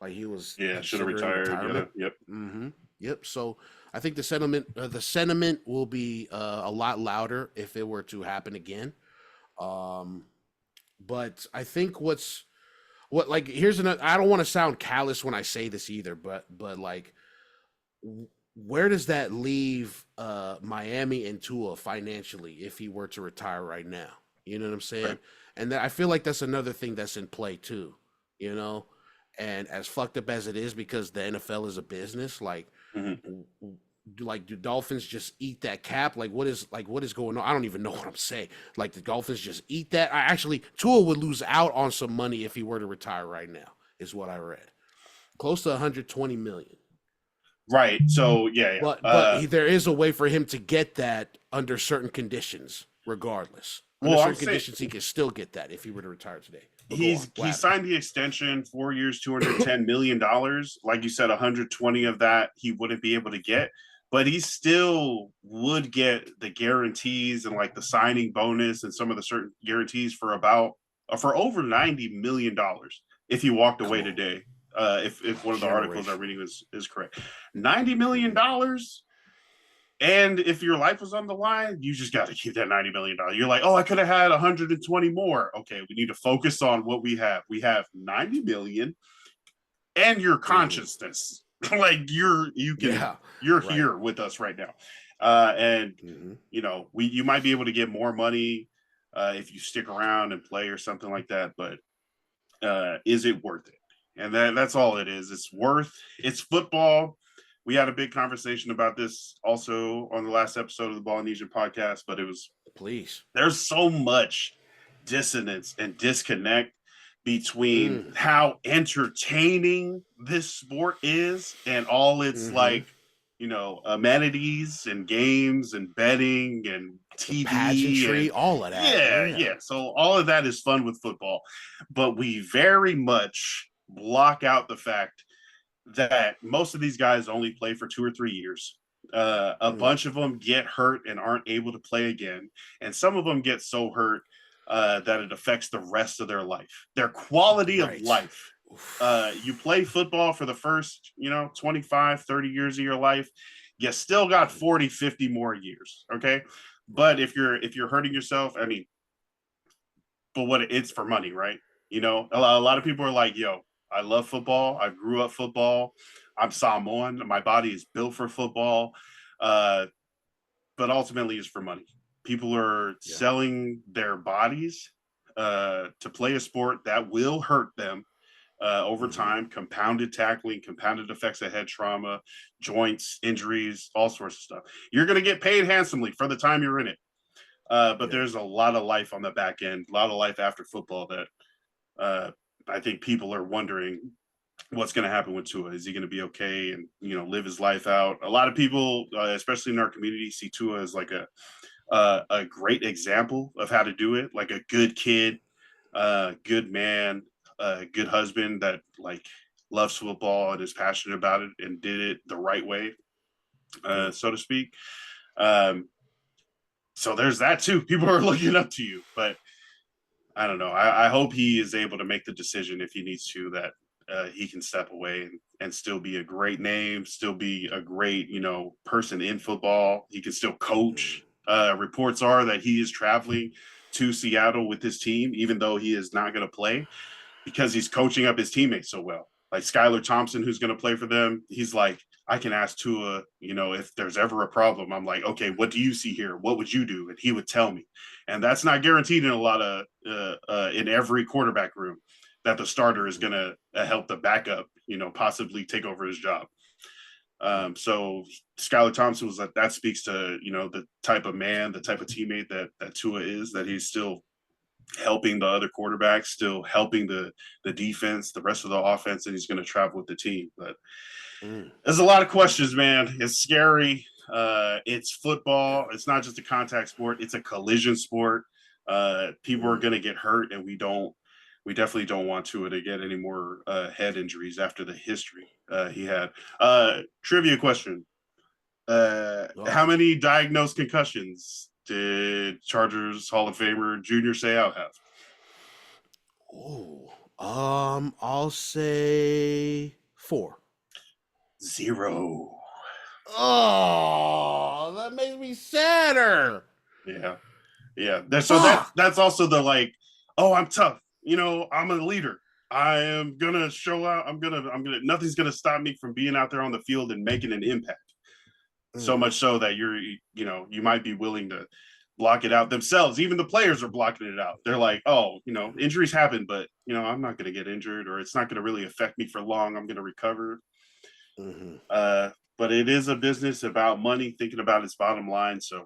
Like he was should have retired. Yeah, yep. Mm-hmm. Yep. So I think the sentiment will be a lot louder if it were to happen again. But I think here's another. I don't want to sound callous when I say this either, but like, where does that leave Miami and Tua financially if he were to retire right now? You know what I'm saying? Right. And I feel like that's another thing that's in play too. You know. And as fucked up as it is, because the NFL is a business, like, do Dolphins just eat that cap? Like, what is going on? I don't even know what I'm saying. Like, the Dolphins just eat that? Tua would lose out on some money if he were to retire right now, is what I read. Close to 120 million. Right. So yeah. But there is a way for him to get that under certain conditions, regardless. Under certain conditions, he can still get that if he were to retire today. He signed the extension, 4 years, $210 million. Like you said, 120 of that he wouldn't be able to get, but he still would get the guarantees and like the signing bonus and some of the certain guarantees for over $90 million if he walked away today. If one of the articles I'm reading is correct, $90 million. And if your life was on the line, you just got to keep that $90 million. You're like, oh, I could have had 120 more. Okay, we need to focus on what we have. We have 90 million and your consciousness. Like you're here with us right now. You might be able to get more money if you stick around and play or something like that. But is it worth it? And that's all it is. It's football. We had a big conversation about this also on the last episode of the Polytickin Podcast, but there's so much dissonance and disconnect between how entertaining this sport is and all its amenities and games and betting and TV, pageantry, all of that. Yeah. So all of that is fun with football, but we very much block out the fact that most of these guys only play for 2 or 3 years. A bunch of them get hurt and aren't able to play again. And some of them get so hurt that it affects the rest of their life, their quality of life. You play football for the first, 25, 30 years of your life. You still got 40, 50 more years. Okay. But if you're hurting yourself, but it's for money, right? A lot of people are like, yo, I love football. I grew up football. I'm Samoan. My body is built for football. But ultimately it's for money. People are selling their bodies to play a sport that will hurt them over time. Compounded tackling, compounded effects of head trauma, joints, injuries, all sorts of stuff. You're going to get paid handsomely for the time you're in it. But there's a lot of life on the back end, a lot of life after football that I think people are wondering what's going to happen with Tua. Is he going to be okay and, live his life out? A lot of people, especially in our community, see Tua as like a great example of how to do it. Like a good kid, good man, good husband that like loves football and is passionate about it and did it the right way, so to speak. So there's that too. People are looking up to you, but I don't know. I hope he is able to make the decision if he needs to, that he can step away and still be a great name, still be a great, person in football. He can still coach. Reports are that he is traveling to Seattle with his team, even though he is not going to play, because he's coaching up his teammates so well. Like Skylar Thompson, who's going to play for them, he's like, I can ask Tua, if there's ever a problem, I'm like, okay, what do you see here? What would you do? And he would tell me. And that's not guaranteed in a lot of, in every quarterback room, that the starter is going to help the backup, possibly take over his job. So Skylar Thompson was like, that speaks to, the type of man, the type of teammate that Tua is, that he's still helping the other quarterbacks, still helping the defense, the rest of the offense, and he's going to travel with the team. But there's a lot of questions, man. It's scary. It's football. It's not just a contact sport. It's a collision sport. People are going to get hurt, and we definitely don't want Tua to get any more head injuries after the history he had. Trivia question. How many diagnosed concussions did Chargers Hall of Famer Junior Seau have? I'll say 4. 0. Oh, that makes me sadder. Yeah. That's also the like, oh, I'm tough. I'm a leader. I am gonna show out. Nothing's gonna stop me from being out there on the field and making an impact. So much so that you might be willing to block it out themselves. Even the players are blocking it out. They're like, oh, injuries happen, but I'm not going to get injured, or it's not going to really affect me for long. I'm going to recover. But it is a business about money, thinking about its bottom line. So,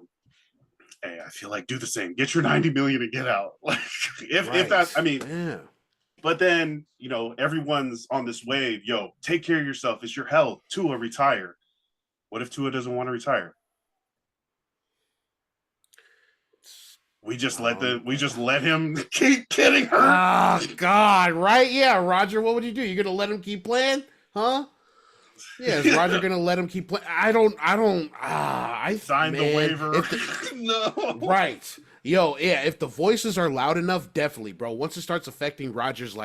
hey, I feel like do the same. Get your $90 million and get out. Like, if that's, But then everyone's on this wave. Yo, take care of yourself. It's your health. Tua, retire. What if Tua doesn't want to retire? We just let him keep getting hurt. Oh God, right? Yeah, Roger, what would you do? You're gonna let him keep playing? Huh? Yeah, is Roger gonna let him keep playing? I signed the waiver. No. Right. Yo, yeah, if the voices are loud enough, definitely, bro. Once it starts affecting Roger's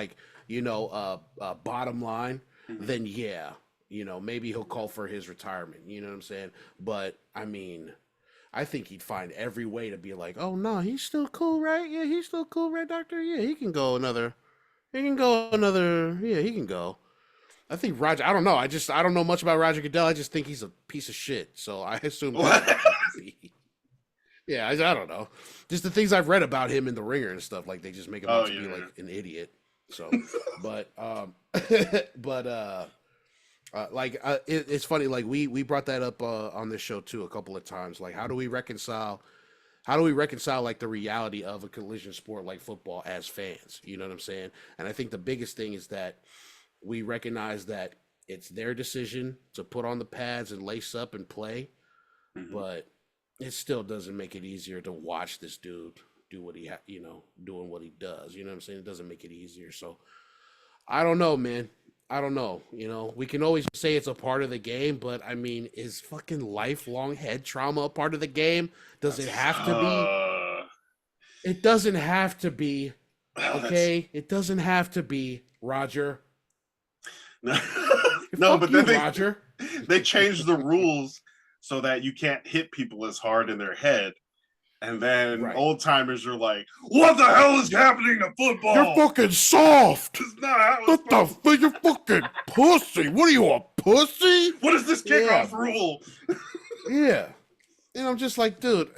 bottom line, then yeah. Maybe he'll call for his retirement. You know what I'm saying? But I think he'd find every way to be like, oh no, he's still cool, right? Yeah, he's still cool, right, doctor? Yeah, he can go. Yeah, he can go. I think Roger, I don't know. I don't know much about Roger Goodell. I just think he's a piece of shit. So I assume yeah, I don't know. Just the things I've read about him in The Ringer and stuff, like they just make him out to be like an idiot. So, it's funny. Like we brought that up on this show too a couple of times. Like, how do we reconcile like the reality of a collision sport like football as fans? You know what I'm saying? And I think the biggest thing is that we recognize that it's their decision to put on the pads and lace up and play, but it still doesn't make it easier to watch this dude do what he doing what he does. You know what I'm saying? It doesn't make it easier. So I don't know, man. I don't know. We can always say it's a part of the game, but is fucking lifelong head trauma a part of the game? Does it have to be? It doesn't have to be. Okay? It doesn't have to be, Roger. No, but then Roger. They changed the rules so that you can't hit people as hard in their head. And then old timers are like, what the hell is happening to football? You're fucking soft. It's not what the fuck? You're fucking pussy. What are you, a pussy? What is this kickoff rule? Yeah. And I'm just like, dude,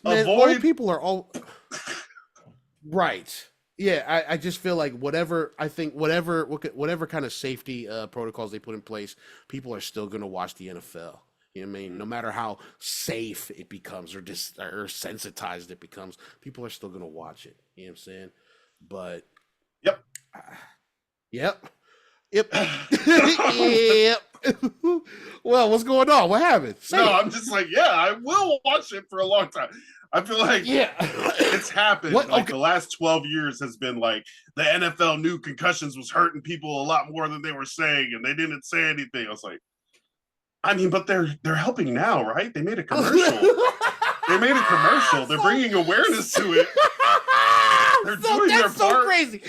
man, old people are all right. Yeah, I just feel like whatever kind of safety protocols they put in place, people are still going to watch the NFL. You know what I mean? No matter how safe it becomes or sensitized it becomes, people are still going to watch it. You know what I'm saying? But yep. Well, what's going on? What happened? I'm just like, yeah, I will watch it for a long time. I feel like it's happened. The last 12 years has been like the NFL knew concussions was hurting people a lot more than they were saying, and they didn't say anything. I was like, but they're helping now, right? They made a commercial. They're bringing awareness to it. They're doing their part. So crazy.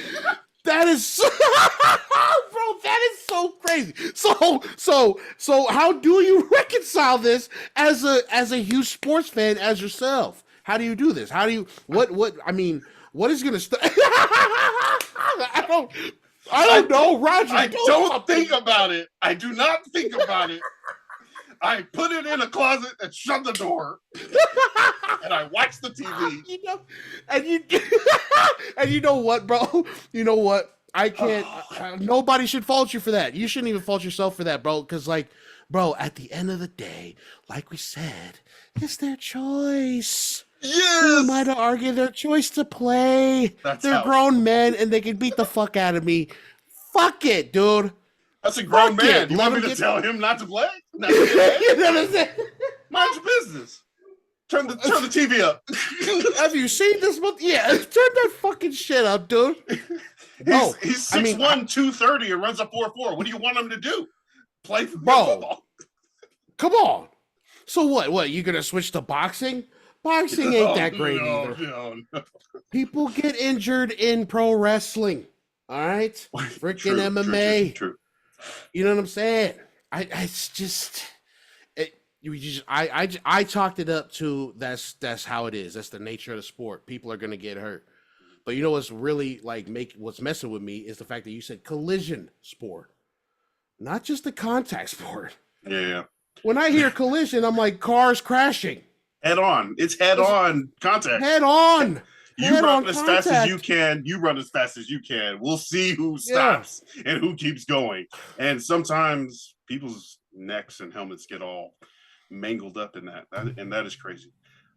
That is so, bro, that is so crazy. So how do you reconcile this as a huge sports fan as yourself? How do you do this? How do you what is going to I don't know, Roger. I don't think about it. I do not think about it. I put it in a closet and shut the door, and I watch the TV. And you know what, bro? You know what? I can't. Nobody should fault you for that. You shouldn't even fault yourself for that, bro. Because, bro, at the end of the day, like we said, it's their choice. Yes. Who am I to argue their choice to play? They're grown men and they can beat the fuck out of me. Fuck it, dude. That's a grown man. You want me to tell him not to play? Not to play? You know what I'm saying? Mind your business. Turn the TV up. Have you seen this one? Yeah, turn that fucking shit up, dude. He's 6'1", 230 and runs a 4.4. What do you want him to do? Play football? Come on. So what? You gonna switch to boxing? Boxing ain't that great either. No. People get injured in pro wrestling. All right, freaking MMA. True. You know what I'm saying? I chalked it up to that's how it is. That's the nature of the sport. People are gonna get hurt. But you know what's really what's messing with me is the fact that you said collision sport, not just the contact sport. Yeah. When I hear collision, I'm like cars crashing. Head on. It's head on contact. Head on. You run as fast as you can. You run as fast as you can. We'll see who stops and who keeps going. And sometimes people's necks and helmets get all mangled up in that. And that is crazy.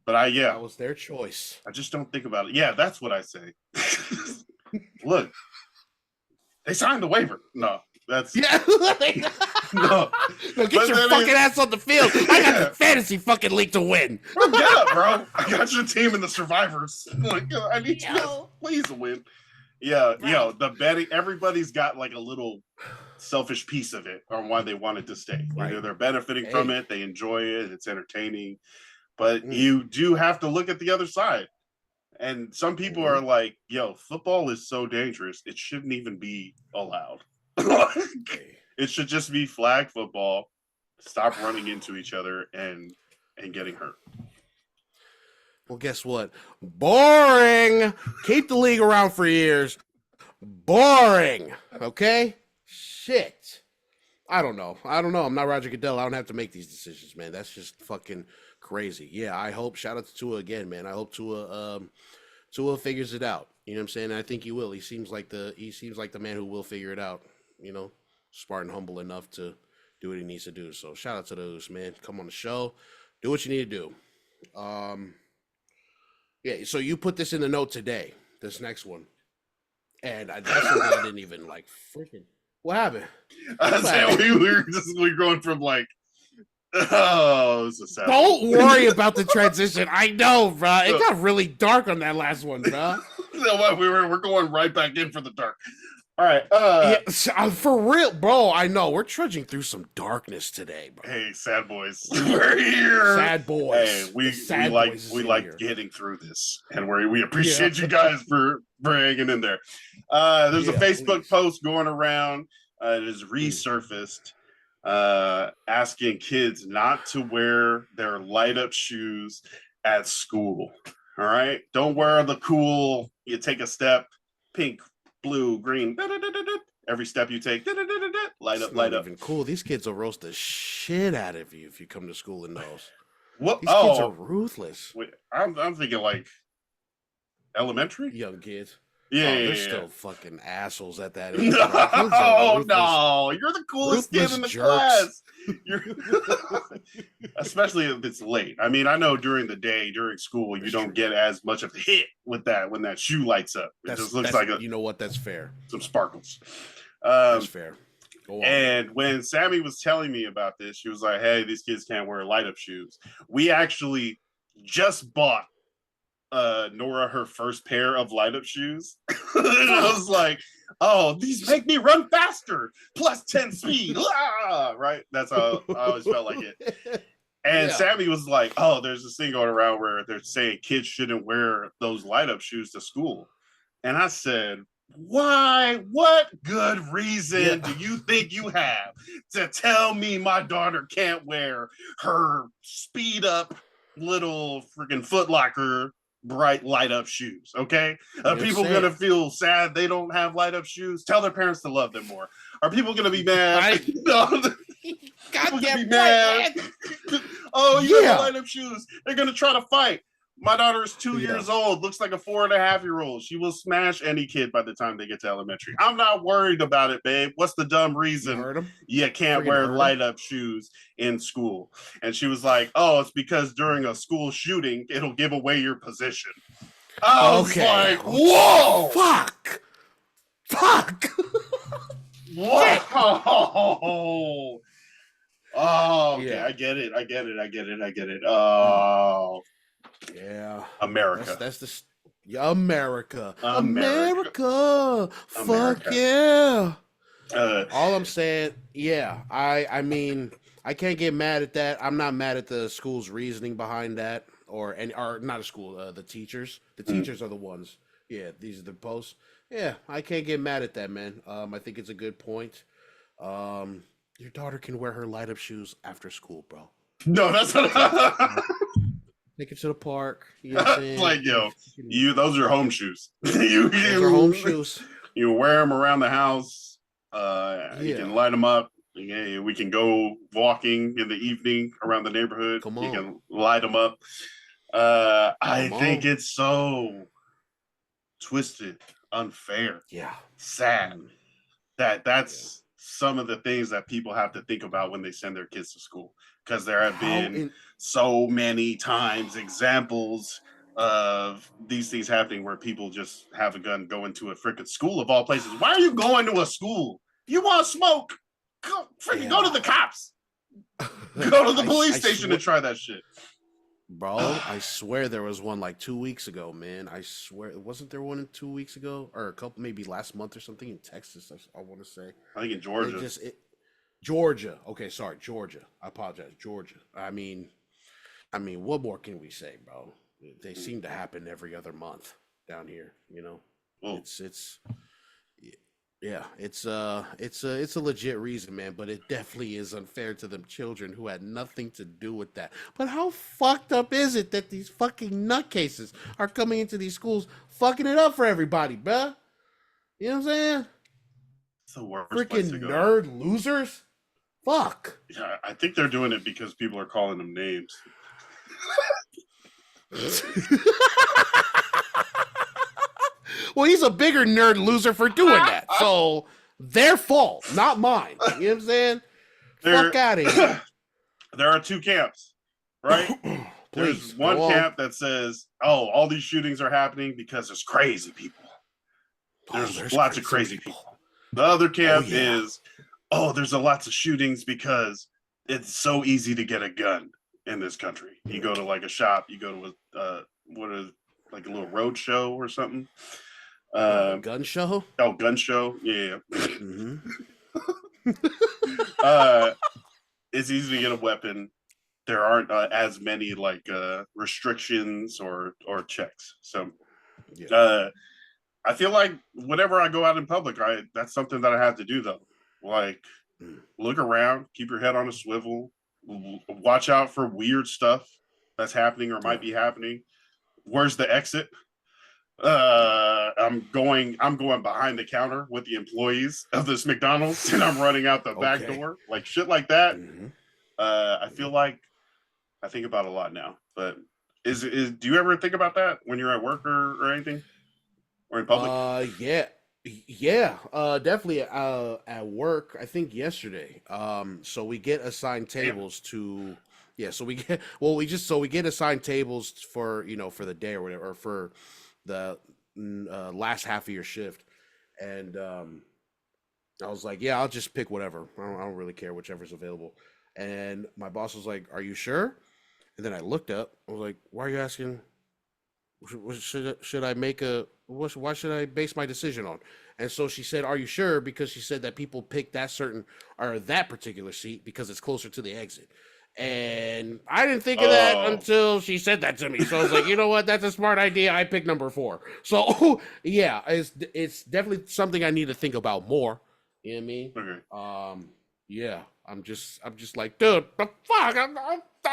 But that was their choice. I just don't think about it. Yeah, that's what I say. Look, they signed the waiver. No, that's no. Get your fucking ass on the field. I got the fantasy fucking league to win. Get up, bro. I got your team in the survivors. I need you please to win. Yeah, right. The betting. Everybody's got like a little selfish piece of it on why they wanted to stay. Right. Either they're benefiting from it, they enjoy it, it's entertaining. But you do have to look at the other side. And some people are like, football is so dangerous, it shouldn't even be allowed. It should just be flag football. Stop running into each other and getting hurt. Well, guess what? Boring. Keep the league around for years. Boring. Okay? Shit. I don't know. I'm not Roger Goodell. I don't have to make these decisions, man. That's just fucking crazy. Yeah, I hope. Shout out to Tua again, man. I hope Tua figures it out. You know what I'm saying? I think he will. He seems like the man who will figure it out. Smart and humble enough to do what he needs to do. So shout out to those, man. Come on the show. Do what you need to do. So you put this in the note today, this next one. And that's something I didn't even freaking. What happened? We're going from this is sad. Don't worry about the transition. I know, bro. It got really dark on that last one, bro. We're going right back in for the dark. All right. For real, bro. I know we're trudging through some darkness today, bro. Hey, sad boys, we're here. Sad boys. Hey, we like getting through this, and we appreciate you guys for hanging in there. There's a Facebook post going around. It is resurfaced, asking kids not to wear their light up shoes at school. All right, don't wear the cool. You take a step, pink, blue, green. Every step you take, light up, light up. Even cool. These kids will roast the shit out of you if you come to school in those. What? These kids are ruthless. Wait, I'm thinking elementary young kids. Yeah, they're still fucking assholes at that age. No, you're the coolest kid in the class. Especially if it's late. I mean, I know during the day, during school, you don't get as much of a hit with that when that shoe lights up. It just looks like you know what? That's fair. Some sparkles. That's fair. Go on. And when Sammy was telling me about this, she was like, "Hey, these kids can't wear light up shoes." We actually just bought Nora her first pair of light up shoes. And I was like, oh, these make me run faster, plus 10 speed. Right? That's how I always felt like it. And Sammy was like, oh, there's this thing going around where they're saying kids shouldn't wear those light up shoes to school. And I said, why? What good reason do you think you have to tell me my daughter can't wear her speed up little freaking Foot Locker bright light up shoes? Okay, are people gonna feel sad they don't have light up shoes? Tell their parents to love them more. Are people gonna be mad? No, goddamn mad. Oh, you have light up shoes. They're gonna try to fight. My daughter is 2 years old, looks like a 4.5-year-old. She will smash any kid by the time they get to elementary. I'm not worried about it, babe. What's the dumb reason you can't wear light up shoes in school? And she was like, oh, it's because during a school shooting, it'll give away your position. I was like, whoa! Fuck! Whoa! Oh, okay. Yeah. I get it. Oh, yeah. America. That's the America. Fuck yeah. All I'm saying, yeah. I mean, I can't get mad at that. I'm not mad at the school's reasoning behind that, or not a school. The teachers. The teachers are the ones. Yeah, these are the posts. Yeah, I can't get mad at that, man. I think it's a good point. Your daughter can wear her light up shoes after school, bro. No, that's not. Take her to the park. You know what I'm saying? Like, those are home shoes. Those are home shoes. You wear them around the house. You can light them up. We can go walking in the evening around the neighborhood. You can light them up. I think it's so twisted, unfair, sad. That's some of the things that people have to think about when they send their kids to school, because there have been so many times examples of these things happening where people just have a gun, go into a freaking school of all places. Why are you going to a school? You want smoke? Go to the cops. Go to the police station and try that shit. Bro, I swear there was one like 2 weeks ago, man. I swear. Wasn't there one 2 weeks ago? Or a couple, maybe last month or something in Texas, I want to say. I think in Georgia. Georgia. Okay, sorry, Georgia. I apologize, Georgia. I mean, what more can we say, bro? They seem to happen every other month down here, you know? It's a legit reason, man, but it definitely is unfair to them children who had nothing to do with that. But how fucked up is it that these fucking nutcases are coming into these schools fucking it up for everybody, bruh? You know what I'm saying? It's the worst. Freaking nerd losers. Fuck. Yeah, I think they're doing it because people are calling them names. Well, he's a bigger nerd loser for doing that. So, their fault, not mine. You know what I'm saying? Fuck out of here. There are two camps, right? There's one camp that says, oh, all these shootings are happening because there's crazy people. There's lots of crazy people. The other camp is, there's lots of shootings because it's so easy to get a gun in this country. You go to like a shop, you go to like a little road show or something. Gun show? Oh, gun show. Yeah. Mm-hmm. It's easy to get a weapon. There aren't as many like restrictions or checks. So I feel like whenever I go out in public, that's something that I have to do though. Like look around, keep your head on a swivel, watch out for weird stuff that's happening or might be happening. Where's the exit? I'm going behind the counter with the employees of this McDonald's and I'm running out the back door, like shit like that. Mm-hmm. I feel like I think about a lot now, but do you ever think about that when you're at work or anything or in public? Yeah, definitely at work. I think yesterday. So we get assigned tables to. Yeah, so we get we get assigned tables for for the day or whatever, or for the last half of your shift, and I was like, yeah, I'll just pick whatever. I don't really care, whichever's available. And my boss was like, "Are you sure?" And then I looked up. I was like, "Why are you asking? Should I make why should I base my decision on?" And so she said, "Are you sure?" Because she said that people pick that particular seat because it's closer to the exit. And I didn't think of that until she said that to me. So I was like, you know what? That's a smart idea. I picked number 4. So yeah, it's definitely something I need to think about more. You know what I mean? Okay. Yeah. I'm just like, dude, the fuck? I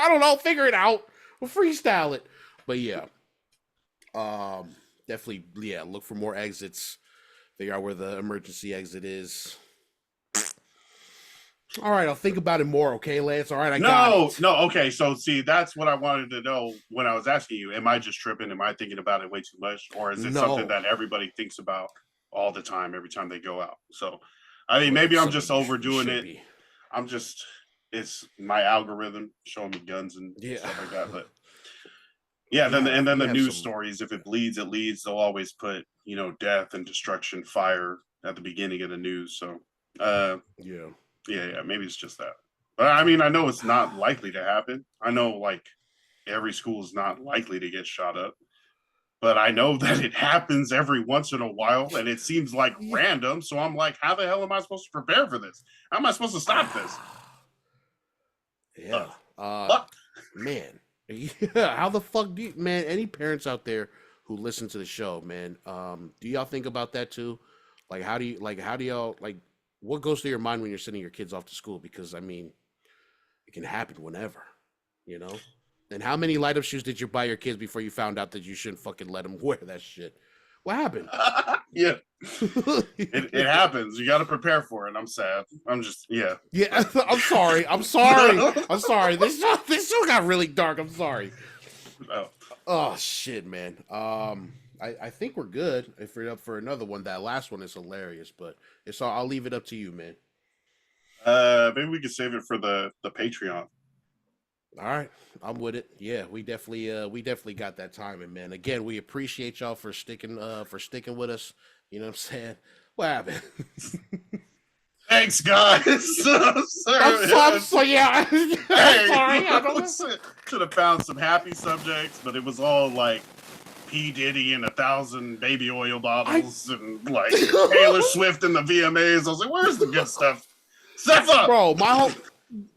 don't know. Figure it out. We'll freestyle it. But yeah. Definitely, yeah. Look for more exits. Figure out where the emergency exit is. All right, I'll think about it more, okay, Lance? All right, I got it. No, okay. So, see, that's what I wanted to know when I was asking you. Am I just tripping? Am I thinking about it way too much? Or is it something that everybody thinks about all the time, every time they go out? So, I mean, maybe I'm just overdoing it. It's my algorithm showing me guns and stuff like that. But yeah, then the news stories, if it bleeds, it leads. They'll always put, death and destruction, fire at the beginning of the news. So, yeah, maybe it's just that. But I mean, I know it's not likely to happen. I know, like, every school is not likely to get shot up. But I know that it happens every once in a while, and it seems like random. So I'm like, how the hell am I supposed to prepare for this? How am I supposed to stop this? Yeah. Man. Yeah. How the fuck do you, man, any parents out there who listen to the show, man, do y'all think about that too? Like, how do y'all, like, what goes through your mind when you're sending your kids off to school? Because, I mean, it can happen whenever, And how many light up shoes did you buy your kids before you found out that you shouldn't fucking let them wear that shit? What happened? Yeah. it happens. You got to prepare for it. I'm sad. I'm just, yeah. Yeah. I'm sorry. This show got really dark. I'm sorry. Oh. Oh, shit, man. I think we're good. If we're up for another one, that last one is hilarious, but I'll leave it up to you, man. Maybe we could save it for the Patreon. All right, I'm with it. Yeah, we definitely got that timing, man. Again, we appreciate y'all for sticking with us. You know what I'm saying? What happened? Thanks, guys. I'm sorry. Yeah. Hey, sorry. Should have found some happy subjects, but it was all like P. Diddy and 1,000 baby oil bottles and like Taylor Swift and the VMAs. I was like, where's the good stuff? Sefa! Bro, my whole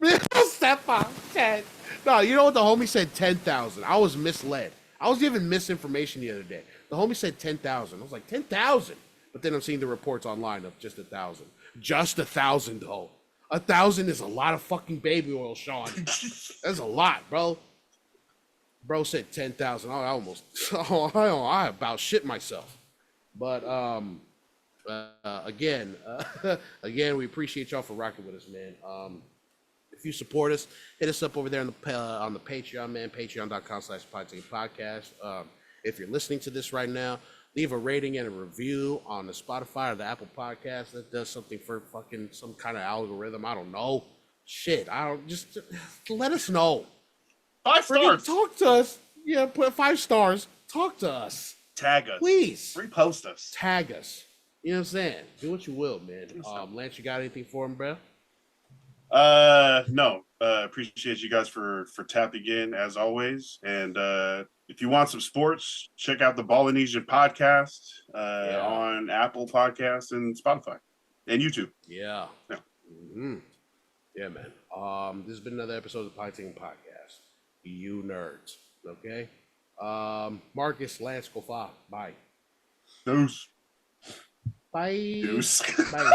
Sefa 10. No, you know what the homie said? 10,000. I was misled. I was given misinformation the other day. The homie said 10,000. I was like, 10,000. But then I'm seeing the reports online of just 1,000. Just 1,000 though. 1,000 is a lot of fucking baby oil, Sean. That's a lot, bro. Bro said 10,000. I about shit myself. But again, we appreciate y'all for rocking with us, man. If you support us, hit us up over there on the Patreon, man. Patreon.com/Polytickin Podcast. If you're listening to this right now, leave a rating and a review on the Spotify or the Apple Podcast. That does something for fucking some kind of algorithm. I don't know. Shit. Just let us know. 5 stars. Talk to us. Yeah, put 5 stars. Talk to us. Tag us. Please. Repost us. Tag us. You know what I'm saying? Do what you will, man. Lance, you got anything for him, bro? No. Appreciate you guys for tapping in as always. And if you want some sports, check out the Polytickin Podcast on Apple Podcasts and Spotify and YouTube. Yeah. Mm-hmm. Yeah, man. This has been another episode of the Polytickin Podcast. You nerds. Okay? Marcus, Lance, go far. Bye. Deuce. Bye. Deuce. Bye.